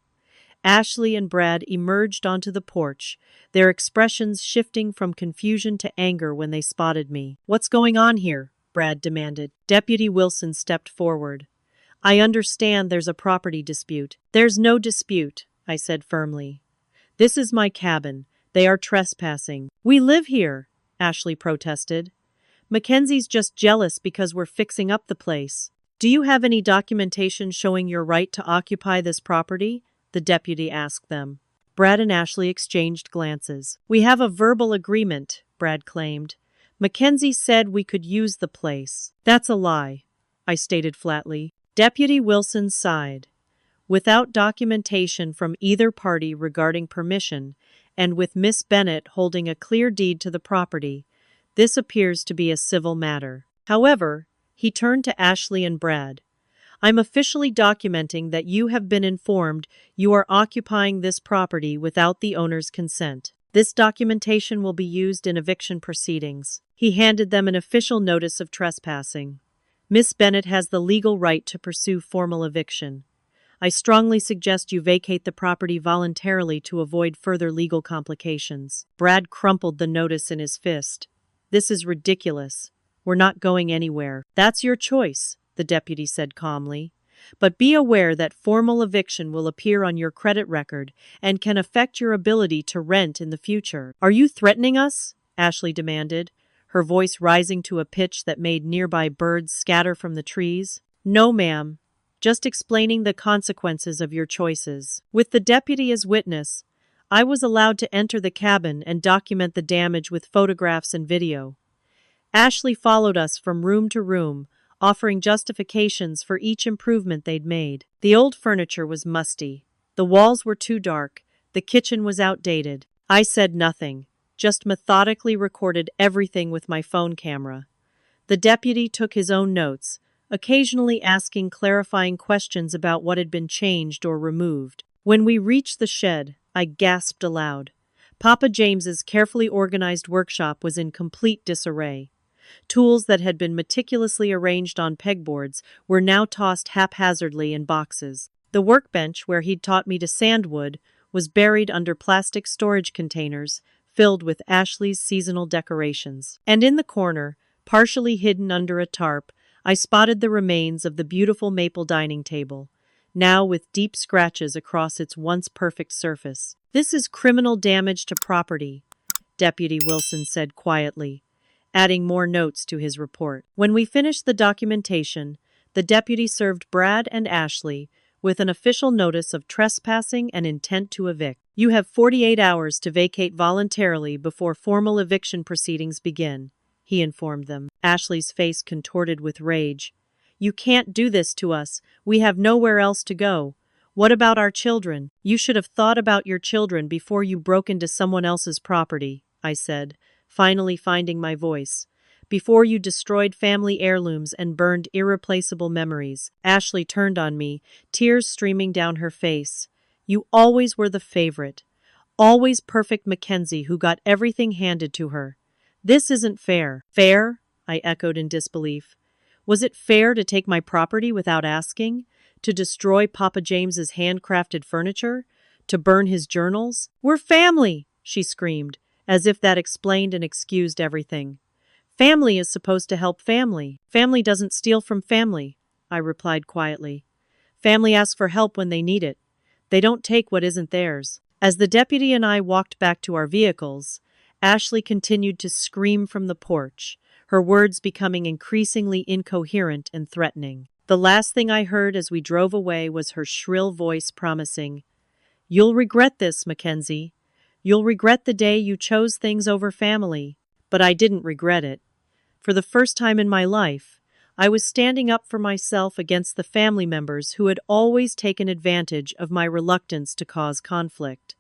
Ashley and Brad emerged onto the porch, their expressions shifting from confusion to anger when they spotted me. What's going on here? Brad demanded. Deputy Wilson stepped forward. I understand there's a property dispute. There's no dispute, I said firmly. This is my cabin. They are trespassing. We live here, Ashley protested. Mackenzie's just jealous because we're fixing up the place. Do you have any documentation showing your right to occupy this property? The deputy asked them. Brad and Ashley exchanged glances. We have a verbal agreement, Brad claimed. Mackenzie said we could use the place. That's a lie, I stated flatly. Deputy Wilson sighed. Without documentation from either party regarding permission, and with Miss Bennett holding a clear deed to the property, this appears to be a civil matter. However, he turned to Ashley and Brad. I'm officially documenting that you have been informed you are occupying this property without the owner's consent. This documentation will be used in eviction proceedings. He handed them an official notice of trespassing. Miss Bennett has the legal right to pursue formal eviction. I strongly suggest you vacate the property voluntarily to avoid further legal complications. Brad crumpled the notice in his fist. This is ridiculous. We're not going anywhere. That's your choice, the deputy said calmly. But be aware that formal eviction will appear on your credit record and can affect your ability to rent in the future. Are you threatening us? Ashley demanded, her voice rising to a pitch that made nearby birds scatter from the trees. No, ma'am. Just explaining the consequences of your choices. With the deputy as witness, I was allowed to enter the cabin and document the damage with photographs and video. Ashley followed us from room to room, offering justifications for each improvement they'd made. The old furniture was musty. The walls were too dark. The kitchen was outdated. I said nothing, just methodically recorded everything with my phone camera. The deputy took his own notes, occasionally asking clarifying questions about what had been changed or removed. When we reached the shed, I gasped aloud. Papa James's carefully organized workshop was in complete disarray. Tools that had been meticulously arranged on pegboards were now tossed haphazardly in boxes. The workbench where he'd taught me to sand wood was buried under plastic storage containers filled with Ashley's seasonal decorations. And in the corner, partially hidden under a tarp, I spotted the remains of the beautiful maple dining table. now with deep scratches across its once perfect surface. "This is criminal damage to property," Deputy Wilson said quietly, adding more notes to his report. When we finished the documentation, the deputy served Brad and Ashley with an official notice of trespassing and intent to evict. "You have 48 hours to vacate voluntarily before formal eviction proceedings begin," he informed them. Ashley's face contorted with rage. "You can't do this to us. We have nowhere else to go. What about our children?" "You should have thought about your children before you broke into someone else's property," I said, finally finding my voice. "Before you destroyed family heirlooms and burned irreplaceable memories." Ashley turned on me, tears streaming down her face. "You always were the favorite. Always perfect Mackenzie who got everything handed to her. This isn't fair." "Fair?" I echoed in disbelief. "Was it fair to take my property without asking? To destroy Papa James's handcrafted furniture? To burn his journals?" "We're family!" she screamed, as if that explained and excused everything. "Family is supposed to help family. Family doesn't steal from family," I replied quietly. "Family asks for help when they need it. They don't take what isn't theirs." As the deputy and I walked back to our vehicles, Ashley continued to scream from the porch, her words becoming increasingly incoherent and threatening. The last thing I heard as we drove away was her shrill voice promising, "You'll regret this, Mackenzie. You'll regret the day you chose things over family." But I didn't regret it. For the first time in my life, I was standing up for myself against the family members who had always taken advantage of my reluctance to cause conflict.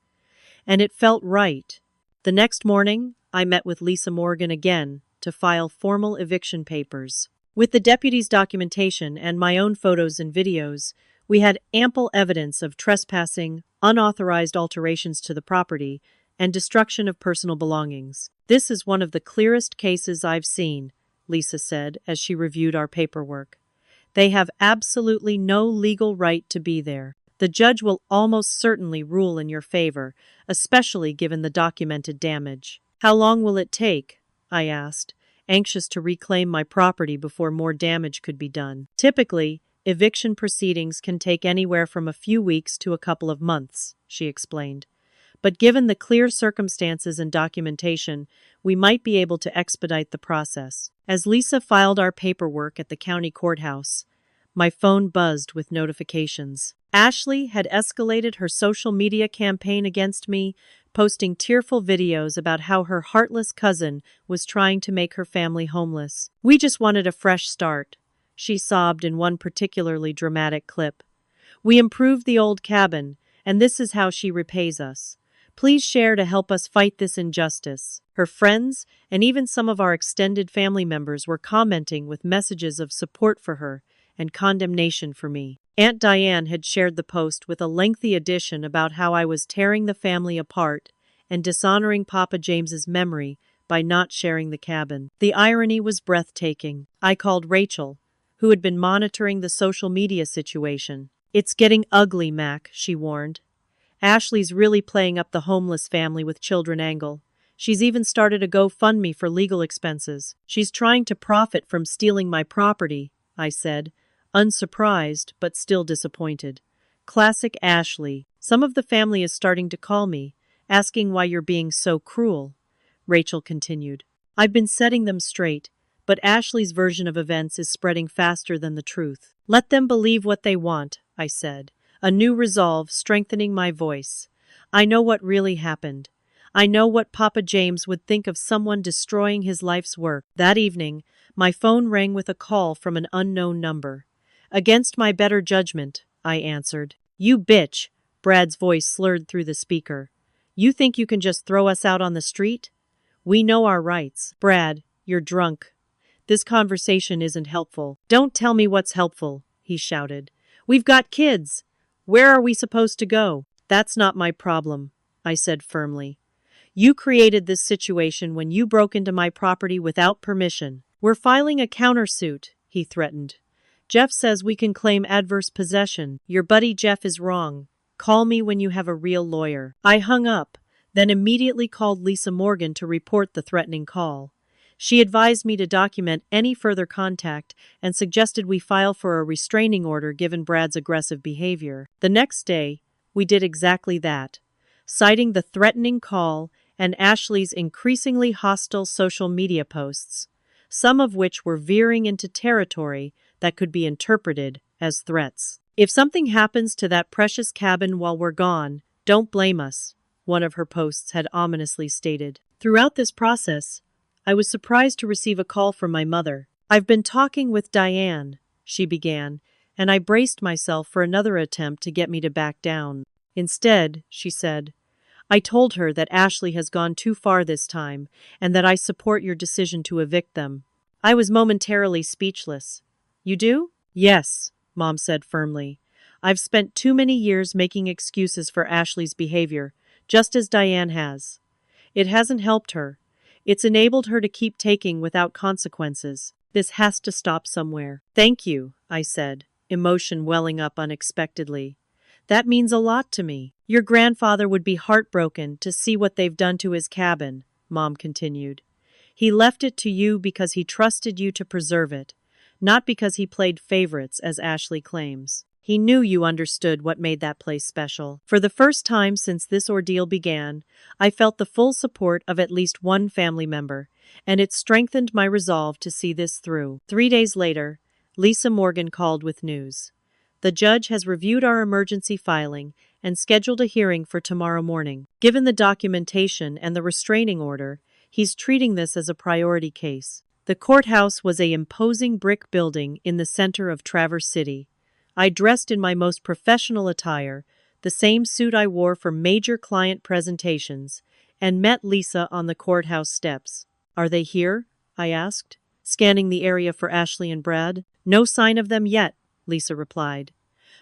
And it felt right. The next morning, I met with Lisa Morgan again to file formal eviction papers. With the deputy's documentation and my own photos and videos, we had ample evidence of trespassing, unauthorized alterations to the property, and destruction of personal belongings. "This is one of the clearest cases I've seen," Lisa said as she reviewed our paperwork. "They have absolutely no legal right to be there. The judge will almost certainly rule in your favor, especially given the documented damage." "How long will it take?" I asked, anxious to reclaim my property before more damage could be done. "Typically, eviction proceedings can take anywhere from a few weeks to a couple of months," she explained. "But given the clear circumstances and documentation, we might be able to expedite the process." As Lisa filed our paperwork at the county courthouse, my phone buzzed with notifications. Ashley had escalated her social media campaign against me, posting tearful videos about how her heartless cousin was trying to make her family homeless. "We just wanted a fresh start," she sobbed in one particularly dramatic clip. "We improved the old cabin, and this is how she repays us. Please share to help us fight this injustice." Her friends, and even some of our extended family members, were commenting with messages of support for her and condemnation for me. Aunt Diane had shared the post with a lengthy addition about how I was tearing the family apart and dishonoring Papa James's memory by not sharing the cabin. The irony was breathtaking. I called Rachel, who had been monitoring the social media situation. "It's getting ugly, Mac," she warned. "Ashley's really playing up the homeless family with children angle. She's even started a GoFundMe for legal expenses. She's trying to profit from stealing my property," I said, unsurprised but still disappointed. "Classic Ashley. Some of the family is starting to call me, asking why you're being so cruel," Rachel continued. "I've been setting them straight, but Ashley's version of events is spreading faster than the truth." "Let them believe what they want," I said, a new resolve strengthening my voice. "I know what really happened. I know what Papa James would think of someone destroying his life's work." That evening, my phone rang with a call from an unknown number. Against my better judgment, I answered. "You bitch," Brad's voice slurred through the speaker. "You think you can just throw us out on the street? We know our rights." "Brad, you're drunk. This conversation isn't helpful." "Don't tell me what's helpful," he shouted. "We've got kids. Where are we supposed to go?" "That's not my problem," I said firmly. "You created this situation when you broke into my property without permission." "We're filing a countersuit," he threatened. "Jeff says we can claim adverse possession." "Your buddy Jeff is wrong. Call me when you have a real lawyer." I hung up, then immediately called Lisa Morgan to report the threatening call. She advised me to document any further contact and suggested we file for a restraining order given Brad's aggressive behavior. The next day, we did exactly that, citing the threatening call and Ashley's increasingly hostile social media posts, some of which were veering into territory that could be interpreted as threats. "If something happens to that precious cabin while we're gone, don't blame us," one of her posts had ominously stated. Throughout this process, I was surprised to receive a call from my mother. "I've been talking with Diane," she began, and I braced myself for another attempt to get me to back down. "Instead," she said, "I told her that Ashley has gone too far this time and that I support your decision to evict them." I was momentarily speechless. "You do?" "Yes," Mom said firmly. "I've spent too many years making excuses for Ashley's behavior, just as Diane has. It hasn't helped her. It's enabled her to keep taking without consequences. This has to stop somewhere." "Thank you," I said, emotion welling up unexpectedly. "That means a lot to me." "Your grandfather would be heartbroken to see what they've done to his cabin," Mom continued. "He left it to you because he trusted you to preserve it, not because he played favorites, as Ashley claims. He knew you understood what made that place special." For the first time since this ordeal began, I felt the full support of at least one family member, and it strengthened my resolve to see this through. 3 days later, Lisa Morgan called with news. "The judge has reviewed our emergency filing and scheduled a hearing for tomorrow morning. Given the documentation and the restraining order, he's treating this as a priority case." The courthouse was an imposing brick building in the center of Traverse City. I dressed in my most professional attire, the same suit I wore for major client presentations, and met Lisa on the courthouse steps. "Are they here?" I asked, scanning the area for Ashley and Brad. "No sign of them yet," Lisa replied.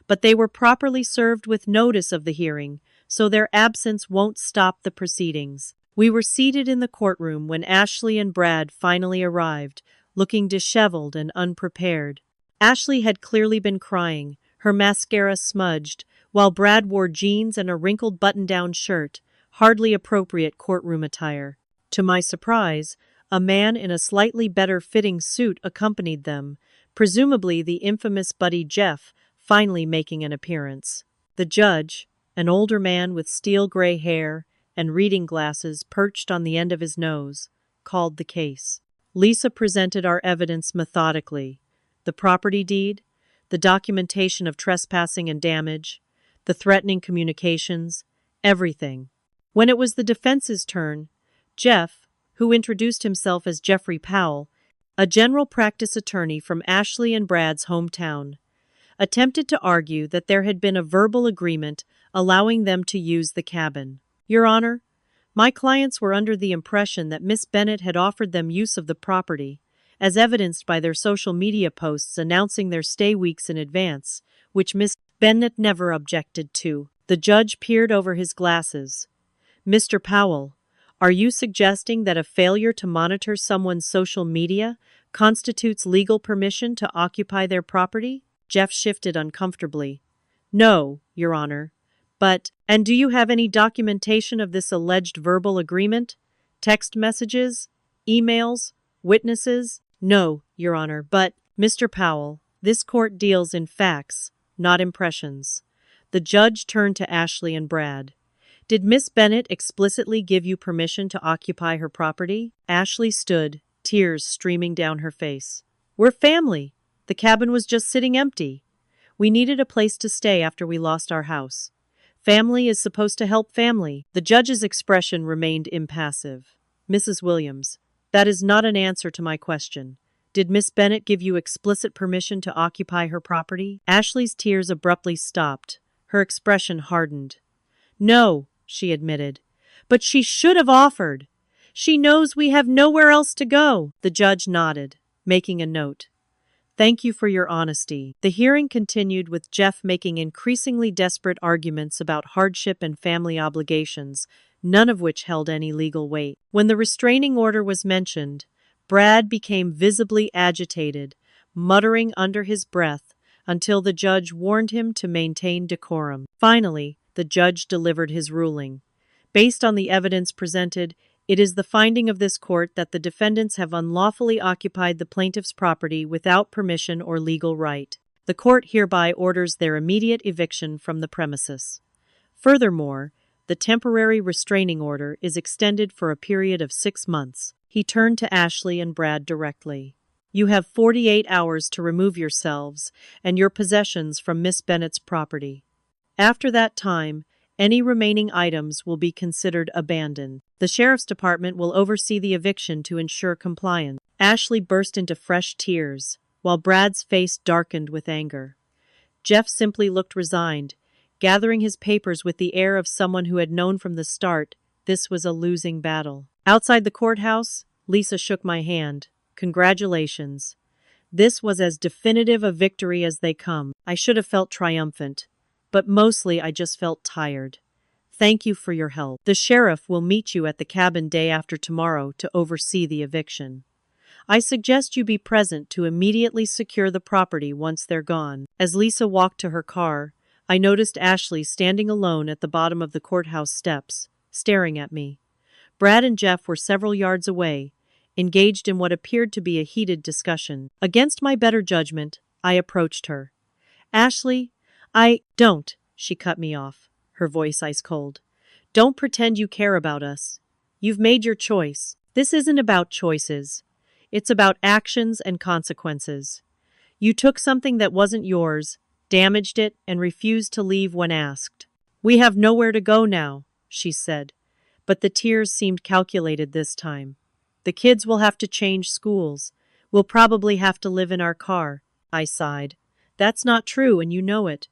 "But they were properly served with notice of the hearing, so their absence won't stop the proceedings." We were seated in the courtroom when Ashley and Brad finally arrived, looking disheveled and unprepared. Ashley had clearly been crying, her mascara smudged, while Brad wore jeans and a wrinkled button-down shirt, hardly appropriate courtroom attire. To my surprise, a man in a slightly better-fitting suit accompanied them, presumably the infamous Buddy Jeff, finally making an appearance. The judge, an older man with steel-gray hair and reading glasses perched on the end of his nose, called the case. Lisa presented our evidence methodically: the property deed, the documentation of trespassing and damage, the threatening communications, everything. When it was the defense's turn, Jeff, who introduced himself as Jeffrey Powell, a general practice attorney from Ashley and Brad's hometown, attempted to argue that there had been a verbal agreement allowing them to use the cabin. "Your Honor, my clients were under the impression that Miss Bennett had offered them use of the property, as evidenced by their social media posts announcing their stay weeks in advance, which Miss Bennett never objected to." The judge peered over his glasses. "Mr. Powell, are you suggesting that a failure to monitor someone's social media constitutes legal permission to occupy their property?" Jeff shifted uncomfortably. "No, Your Honor. And do you have any documentation of this alleged verbal agreement? Text messages? Emails? Witnesses?" "No, Your Honor, but—" "Mr. Powell, this court deals in facts, not impressions." The judge turned to Ashley and Brad. "Did Miss Bennett explicitly give you permission to occupy her property?" Ashley stood, tears streaming down her face. "We're family. The cabin was just sitting empty. We needed a place to stay after we lost our house. Family is supposed to help family." The judge's expression remained impassive. "Mrs. Williams, that is not an answer to my question. Did Miss Bennett give you explicit permission to occupy her property?" Ashley's tears abruptly stopped. Her expression hardened. "No," she admitted. "But she should have offered. She knows we have nowhere else to go." The judge nodded, making a note. "Thank you for your honesty." The hearing continued with Jeff making increasingly desperate arguments about hardship and family obligations, none of which held any legal weight. When the restraining order was mentioned, Brad became visibly agitated, muttering under his breath until the judge warned him to maintain decorum. Finally, the judge delivered his ruling. Based on the evidence presented, It is the finding of this court that the defendants have unlawfully occupied the plaintiff's property without permission or legal right. The court hereby orders their immediate eviction from the premises. Furthermore, the temporary restraining order is extended for a period of 6 months. He turned to Ashley and Brad directly. You have 48 hours to remove yourselves and your possessions from Miss Bennett's property. After that time, any remaining items will be considered abandoned. The sheriff's department will oversee the eviction to ensure compliance. Ashley burst into fresh tears, while Brad's face darkened with anger. Jeff simply looked resigned, gathering his papers with the air of someone who had known from the start this was a losing battle. Outside the courthouse, Lisa shook my hand. Congratulations. This was as definitive a victory as they come. I should have felt triumphant, but mostly I just felt tired. Thank you for your help. The sheriff will meet you at the cabin day after tomorrow to oversee the eviction. I suggest you be present to immediately secure the property once they're gone. As Lisa walked to her car, I noticed Ashley standing alone at the bottom of the courthouse steps, staring at me. Brad and Jeff were several yards away, engaged in what appeared to be a heated discussion. Against my better judgment, I approached her. Ashley, don't, she cut me off, her voice ice cold. Don't pretend you care about us. You've made your choice. This isn't about choices. It's about actions and consequences. You took something that wasn't yours, damaged it, and refused to leave when asked. We have nowhere to go now, she said, but the tears seemed calculated this time. The kids will have to change schools. We'll probably have to live in our car, I sighed. That's not true, and you know it.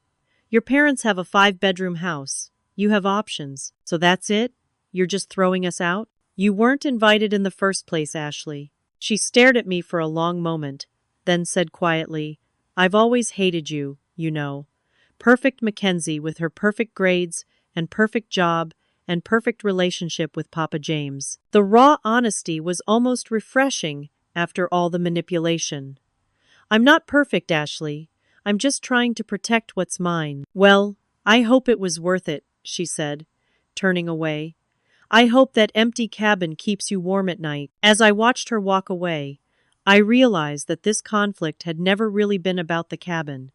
Your parents have a 5-bedroom house. You have options. So that's it? You're just throwing us out? You weren't invited in the first place, Ashley. She stared at me for a long moment, then said quietly, I've always hated you, you know. Perfect Mackenzie with her perfect grades and perfect job and perfect relationship with Papa James. The raw honesty was almost refreshing after all the manipulation. I'm not perfect, Ashley. I'm just trying to protect what's mine. Well, I hope it was worth it, she said, turning away. I hope that empty cabin keeps you warm at night. As I watched her walk away, I realized that this conflict had never really been about the cabin.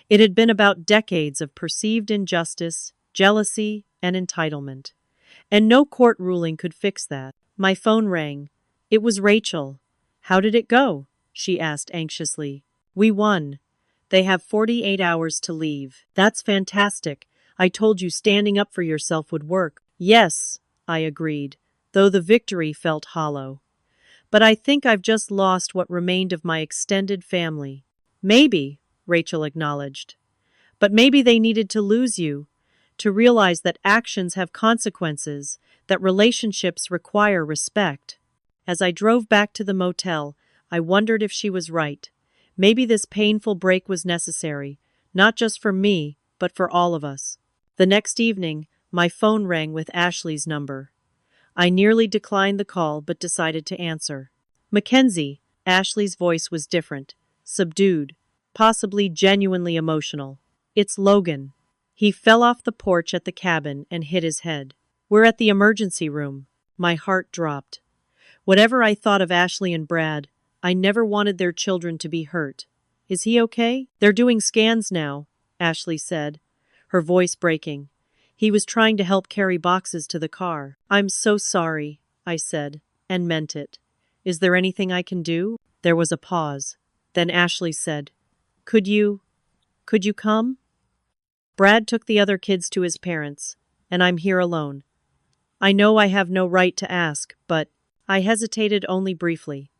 It had been about decades of perceived injustice, jealousy, and entitlement. And no court ruling could fix that. My phone rang. It was Rachel. How did it go? She asked anxiously. We won. They have 48 hours to leave. That's fantastic. I told you standing up for yourself would work. Yes, I agreed, though the victory felt hollow. But I think I've just lost what remained of my extended family. Maybe, Rachel acknowledged. But maybe they needed to lose you, to realize that actions have consequences, that relationships require respect. As I drove back to the motel, I wondered if she was right. Maybe this painful break was necessary, not just for me, but for all of us. The next evening, my phone rang with Ashley's number. I nearly declined the call but decided to answer. Mackenzie, Ashley's voice was different, subdued, possibly genuinely emotional. It's Logan. He fell off the porch at the cabin and hit his head. We're at the emergency room. My heart dropped. Whatever I thought of Ashley and Brad, I never wanted their children to be hurt. Is he okay? They're doing scans now, Ashley said, her voice breaking. He was trying to help carry boxes to the car. I'm so sorry, I said, and meant it. Is there anything I can do? There was a pause. Then Ashley said, Could you come? Brad took the other kids to his parents, and I'm here alone. I know I have no right to ask, but I hesitated only briefly.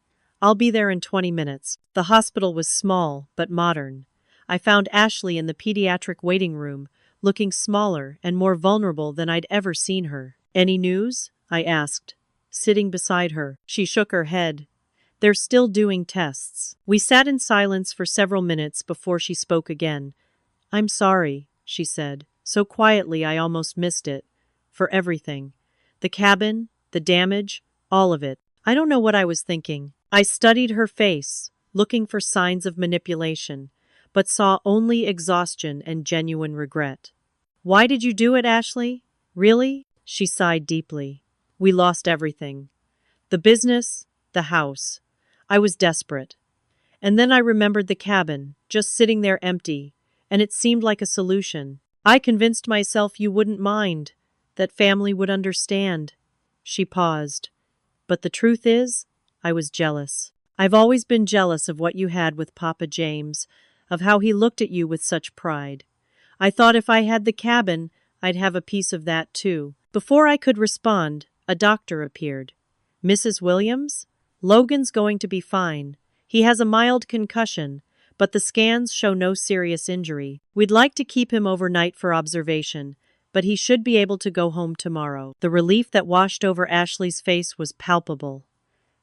I'll be there in 20 minutes. The hospital was small, but modern. I found Ashley in the pediatric waiting room, looking smaller and more vulnerable than I'd ever seen her. Any news? I asked, sitting beside her. She shook her head. They're still doing tests. We sat in silence for several minutes before she spoke again. I'm sorry, she said, so quietly I almost missed it. For everything. The cabin, the damage, all of it. I don't know what I was thinking. I studied her face, looking for signs of manipulation, but saw only exhaustion and genuine regret. Why did you do it, Ashley? Really? She sighed deeply. We lost everything. The business, the house. I was desperate. And then I remembered the cabin, just sitting there empty, and it seemed like a solution. I convinced myself you wouldn't mind, that family would understand. She paused. But the truth is, I was jealous. I've always been jealous of what you had with Papa James, of how he looked at you with such pride. I thought if I had the cabin, I'd have a piece of that too. Before I could respond, a doctor appeared. Mrs. Williams? Logan's going to be fine. He has a mild concussion, but the scans show no serious injury. We'd like to keep him overnight for observation, but he should be able to go home tomorrow. The relief that washed over Ashley's face was palpable.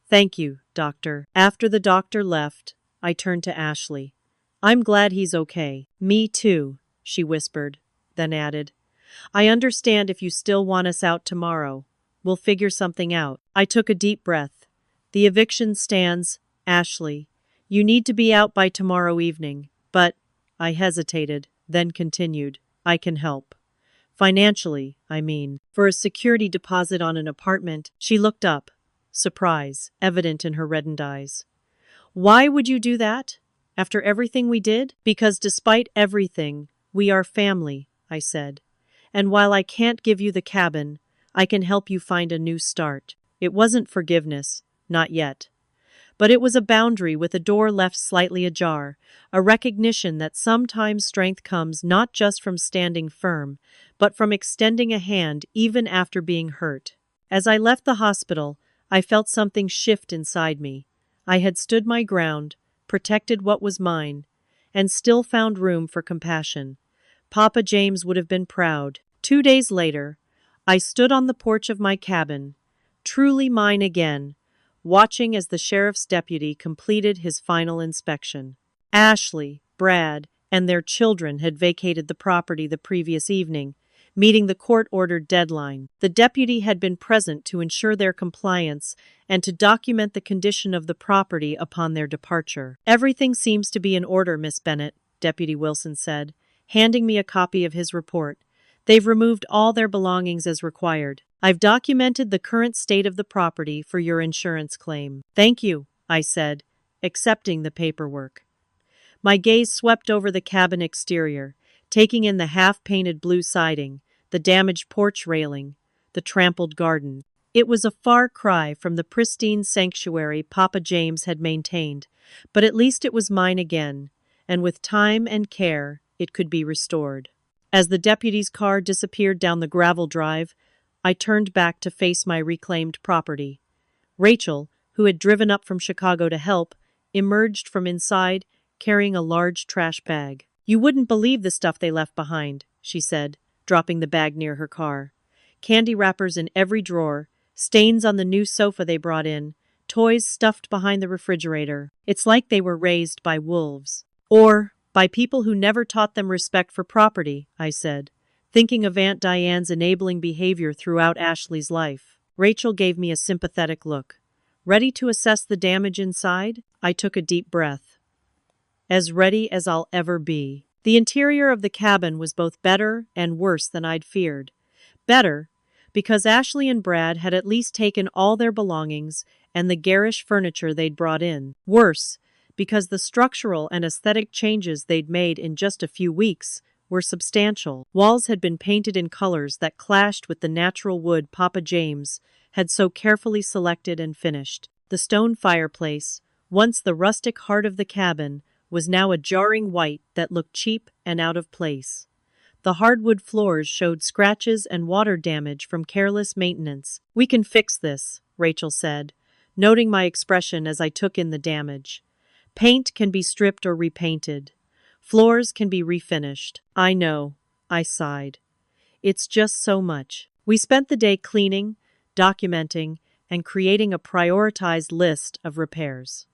Thank you, doctor. After the doctor left, I turned to Ashley. I'm glad he's okay. Me too, she whispered, then added, I understand if you still want us out tomorrow. We'll figure something out. I took a deep breath. The eviction stands, Ashley. You need to be out by tomorrow evening. But, I hesitated, then continued, I can help. Financially, I mean. For a security deposit on an apartment. She looked up, surprise evident in her reddened eyes. Why would you do that? After everything we did? Because despite everything, we are family, I said. And while I can't give you the cabin, I can help you find a new start. It wasn't forgiveness, not yet. But it was a boundary with a door left slightly ajar, a recognition that sometimes strength comes not just from standing firm, but from extending a hand even after being hurt. As I left the hospital, I felt something shift inside me. I had stood my ground, protected what was mine, and still found room for compassion. Papa James would have been proud. 2 days later, I stood on the porch of my cabin, truly mine again, watching as the sheriff's deputy completed his final inspection. Ashley, Brad, and their children had vacated the property the previous evening, meeting the court-ordered deadline. The deputy had been present to ensure their compliance and to document the condition of the property upon their departure. Everything seems to be in order, Miss Bennett, Deputy Wilson said, handing me a copy of his report. They've removed all their belongings as required. I've documented the current state of the property for your insurance claim. Thank you, I said, accepting the paperwork. My gaze swept over the cabin exterior, taking in the half-painted blue siding, the damaged porch railing, the trampled garden. It was a far cry from the pristine sanctuary Papa James had maintained, but at least it was mine again, and with time and care, it could be restored. As the deputy's car disappeared down the gravel drive, I turned back to face my reclaimed property. Rachel, who had driven up from Chicago to help, emerged from inside, carrying a large trash bag. You wouldn't believe the stuff they left behind, she said, dropping the bag near her car. Candy wrappers in every drawer, stains on the new sofa they brought in, toys stuffed behind the refrigerator. It's like they were raised by wolves. Or by people who never taught them respect for property, I said, thinking of Aunt Diane's enabling behavior throughout Ashley's life. Rachel gave me a sympathetic look. Ready to assess the damage inside? I took a deep breath. As ready as I'll ever be. The interior of the cabin was both better and worse than I'd feared. Better, because Ashley and Brad had at least taken all their belongings and the garish furniture they'd brought in. Worse, because the structural and aesthetic changes they'd made in just a few weeks were substantial. Walls had been painted in colors that clashed with the natural wood Papa James had so carefully selected and finished. The stone fireplace, once the rustic heart of the cabin, was now a jarring white that looked cheap and out of place. The hardwood floors showed scratches and water damage from careless maintenance. We can fix this, Rachel said, noting my expression as I took in the damage. Paint can be stripped or repainted. Floors can be refinished. I know, I sighed. It's just so much. We spent the day cleaning, documenting, and creating a prioritized list of repairs.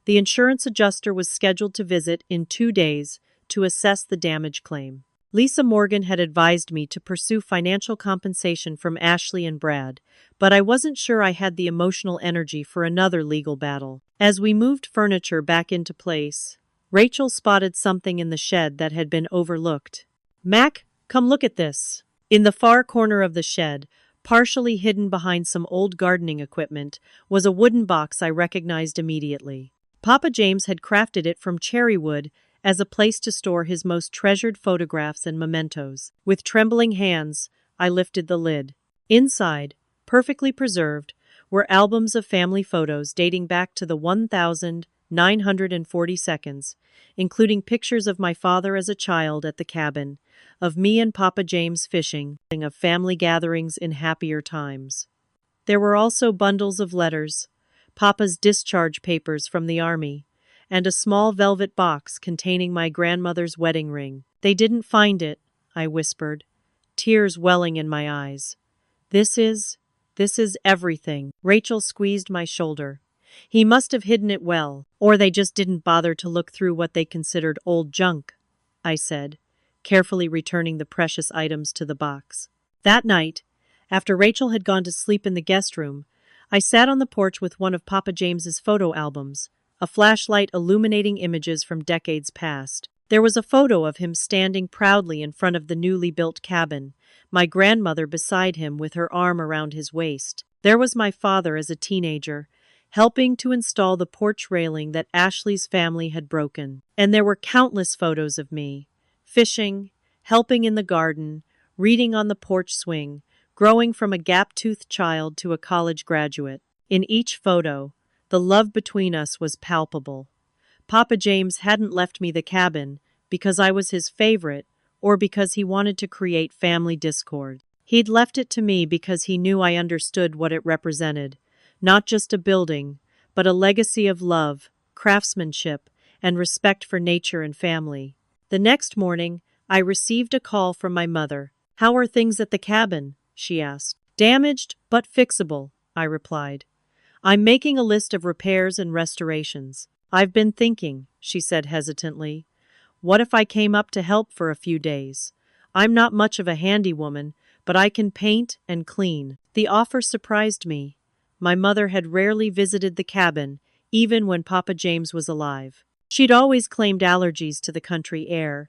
The insurance adjuster was scheduled to visit in 2 days to assess the damage claim. Lisa Morgan had advised me to pursue financial compensation from Ashley and Brad, but I wasn't sure I had the emotional energy for another legal battle. As we moved furniture back into place, Rachel spotted something in the shed that had been overlooked. Mac, come look at this. In the far corner of the shed, Partially hidden behind some old gardening equipment was a wooden box I recognized immediately. Papa James had crafted it from cherry wood as a place to store his most treasured photographs and mementos. With trembling hands, I lifted the lid. Inside, perfectly preserved, were albums of family photos dating back to the 1,940 seconds, including pictures of my father as a child at the cabin, of me and Papa James fishing, of family gatherings in happier times. There were also bundles of letters, Papa's discharge papers from the army, and a small velvet box containing my grandmother's wedding ring. They didn't find it, I whispered, tears welling in my eyes. This is everything. Rachel squeezed my shoulder. He must have hidden it well, or they just didn't bother to look through what they considered old junk, I said, carefully returning the precious items to the box. That night, after Rachel had gone to sleep in the guest room, I sat on the porch with one of Papa James's photo albums, a flashlight illuminating images from decades past. There was a photo of him standing proudly in front of the newly built cabin, my grandmother beside him with her arm around his waist. There was my father as a teenager, helping to install the porch railing that Ashley's family had broken. And there were countless photos of me, fishing, helping in the garden, reading on the porch swing, growing from a gap-toothed child to a college graduate. In each photo, the love between us was palpable. Papa James hadn't left me the cabin because I was his favorite or because he wanted to create family discord. He'd left it to me because he knew I understood what it represented, not just a building, but a legacy of love, craftsmanship, and respect for nature and family. The next morning, I received a call from my mother. "How are things at the cabin?" she asked. "Damaged, but fixable," I replied. "I'm making a list of repairs and restorations." "I've been thinking," she said hesitantly. "What if I came up to help for a few days? I'm not much of a handy woman, but I can paint and clean." The offer surprised me. My mother had rarely visited the cabin, even when Papa James was alive. She'd always claimed allergies to the country air,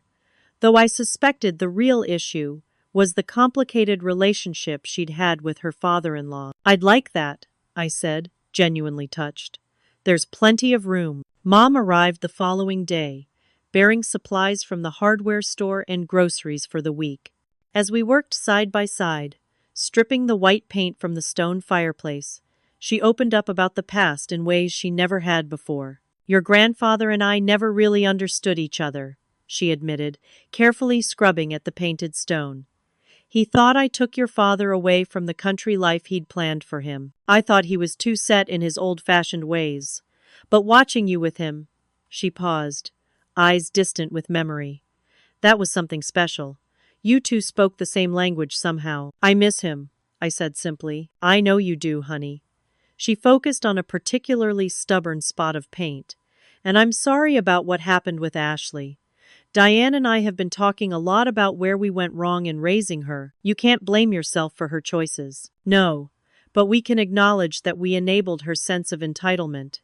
though I suspected the real issue was the complicated relationship she'd had with her father-in-law. "I'd like that," I said, genuinely touched. "There's plenty of room." Mom arrived the following day, bearing supplies from the hardware store and groceries for the week. As we worked side by side, stripping the white paint from the stone fireplace, she opened up about the past in ways she never had before. "Your grandfather and I never really understood each other," she admitted, carefully scrubbing at the painted stone. "He thought I took your father away from the country life he'd planned for him. I thought he was too set in his old-fashioned ways. But watching you with him," she paused, eyes distant with memory, "that was something special. You two spoke the same language somehow." "I miss him," I said simply. "I know you do, honey." She focused on a particularly stubborn spot of paint. "And I'm sorry about what happened with Ashley. Diane and I have been talking a lot about where we went wrong in raising her. You can't blame yourself for her choices." "No, but we can acknowledge that we enabled her sense of entitlement.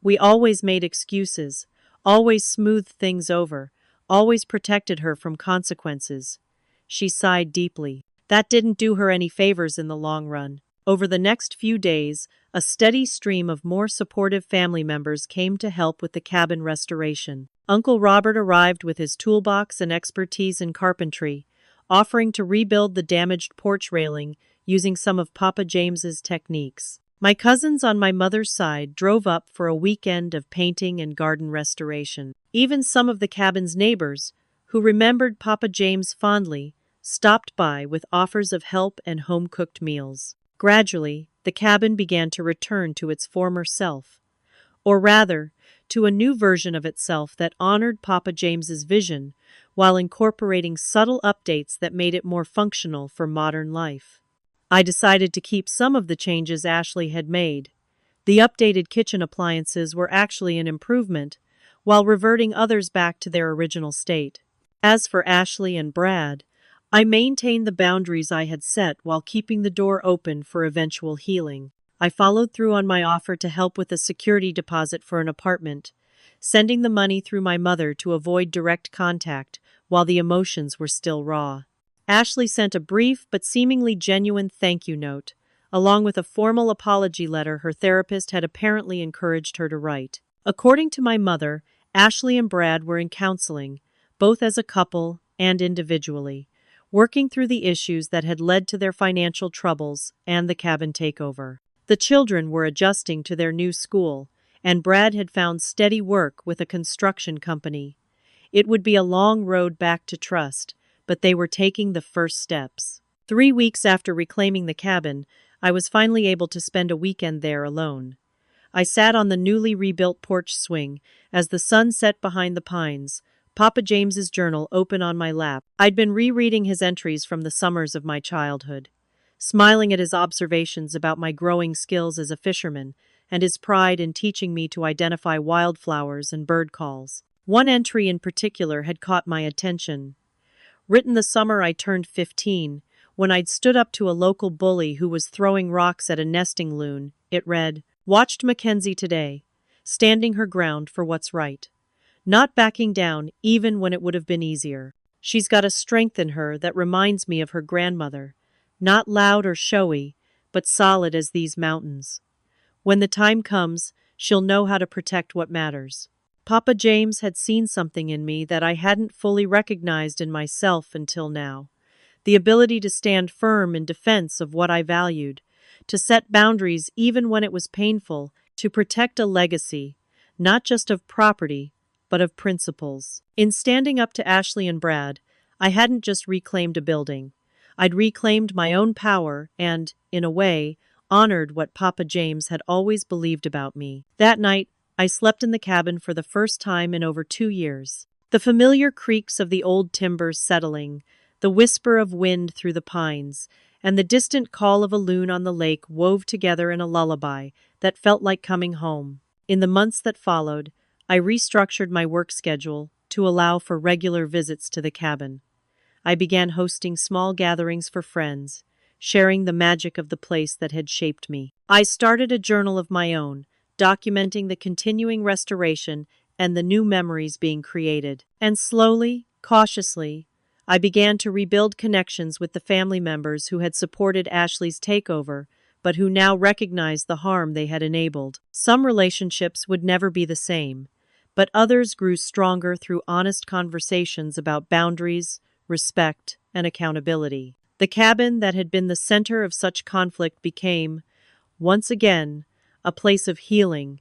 We always made excuses, always smoothed things over, always protected her from consequences." She sighed deeply. "That didn't do her any favors in the long run." Over the next few days, a steady stream of more supportive family members came to help with the cabin restoration. Uncle Robert arrived with his toolbox and expertise in carpentry, offering to rebuild the damaged porch railing using some of Papa James's techniques. My cousins on my mother's side drove up for a weekend of painting and garden restoration. Even some of the cabin's neighbors, who remembered Papa James fondly, stopped by with offers of help and home-cooked meals. Gradually, the cabin began to return to its former self, or rather, to a new version of itself that honored Papa James's vision while incorporating subtle updates that made it more functional for modern life. I decided to keep some of the changes Ashley had made. The updated kitchen appliances were actually an improvement, while reverting others back to their original state. As for Ashley and Brad, I maintained the boundaries I had set while keeping the door open for eventual healing. I followed through on my offer to help with a security deposit for an apartment, sending the money through my mother to avoid direct contact while the emotions were still raw. Ashley sent a brief but seemingly genuine thank you note, along with a formal apology letter her therapist had apparently encouraged her to write. According to my mother, Ashley and Brad were in counseling, both as a couple and individually, working through the issues that had led to their financial troubles and the cabin takeover. The children were adjusting to their new school, and Brad had found steady work with a construction company. It would be a long road back to trust, but they were taking the first steps. 3 weeks after reclaiming the cabin, I was finally able to spend a weekend there alone. I sat on the newly rebuilt porch swing as the sun set behind the pines, Papa James's journal open on my lap. I'd been rereading his entries from the summers of my childhood, smiling at his observations about my growing skills as a fisherman and his pride in teaching me to identify wildflowers and bird calls. One entry in particular had caught my attention. Written the summer I turned 15, when I'd stood up to a local bully who was throwing rocks at a nesting loon, it read, "Watched Mackenzie today, standing her ground for what's right. Not backing down even when it would have been easier. She's got a strength in her that reminds me of her grandmother. Not loud or showy, but solid as these mountains. When the time comes, she'll know how to protect what matters." Papa James had seen something in me that I hadn't fully recognized in myself until now. The ability to stand firm in defense of what I valued, to set boundaries even when it was painful, to protect a legacy, not just of property, but of principles. In standing up to Ashley and Brad, I hadn't just reclaimed a building. I'd reclaimed my own power and, in a way, honored what Papa James had always believed about me. That night, I slept in the cabin for the first time in over 2 years. The familiar creaks of the old timbers settling, the whisper of wind through the pines, and the distant call of a loon on the lake wove together in a lullaby that felt like coming home. In the months that followed, I restructured my work schedule to allow for regular visits to the cabin. I began hosting small gatherings for friends, sharing the magic of the place that had shaped me. I started a journal of my own, documenting the continuing restoration and the new memories being created. And slowly, cautiously, I began to rebuild connections with the family members who had supported Ashley's takeover, but who now recognized the harm they had enabled. Some relationships would never be the same, but others grew stronger through honest conversations about boundaries, respect, and accountability. The cabin that had been the center of such conflict became, once again, a place of healing,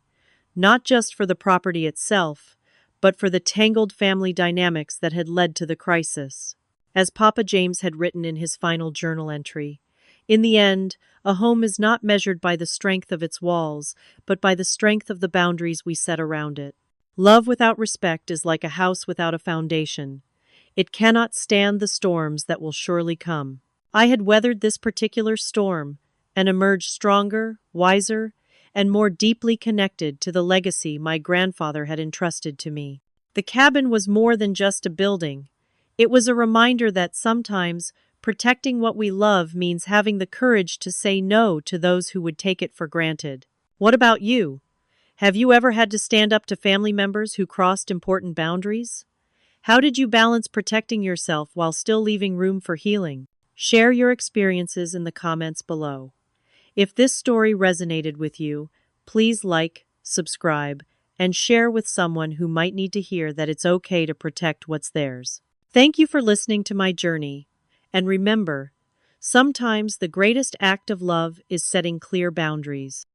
not just for the property itself, but for the tangled family dynamics that had led to the crisis. As Papa James had written in his final journal entry, "In the end, a home is not measured by the strength of its walls, but by the strength of the boundaries we set around it. Love without respect is like a house without a foundation. It cannot stand the storms that will surely come." I had weathered this particular storm and emerged stronger, wiser, and more deeply connected to the legacy my grandfather had entrusted to me. The cabin was more than just a building. It was a reminder that sometimes protecting what we love means having the courage to say no to those who would take it for granted. What about you? Have you ever had to stand up to family members who crossed important boundaries? How did you balance protecting yourself while still leaving room for healing? Share your experiences in the comments below. If this story resonated with you, please like, subscribe, and share with someone who might need to hear that it's okay to protect what's theirs. Thank you for listening to my journey. And remember, sometimes the greatest act of love is setting clear boundaries.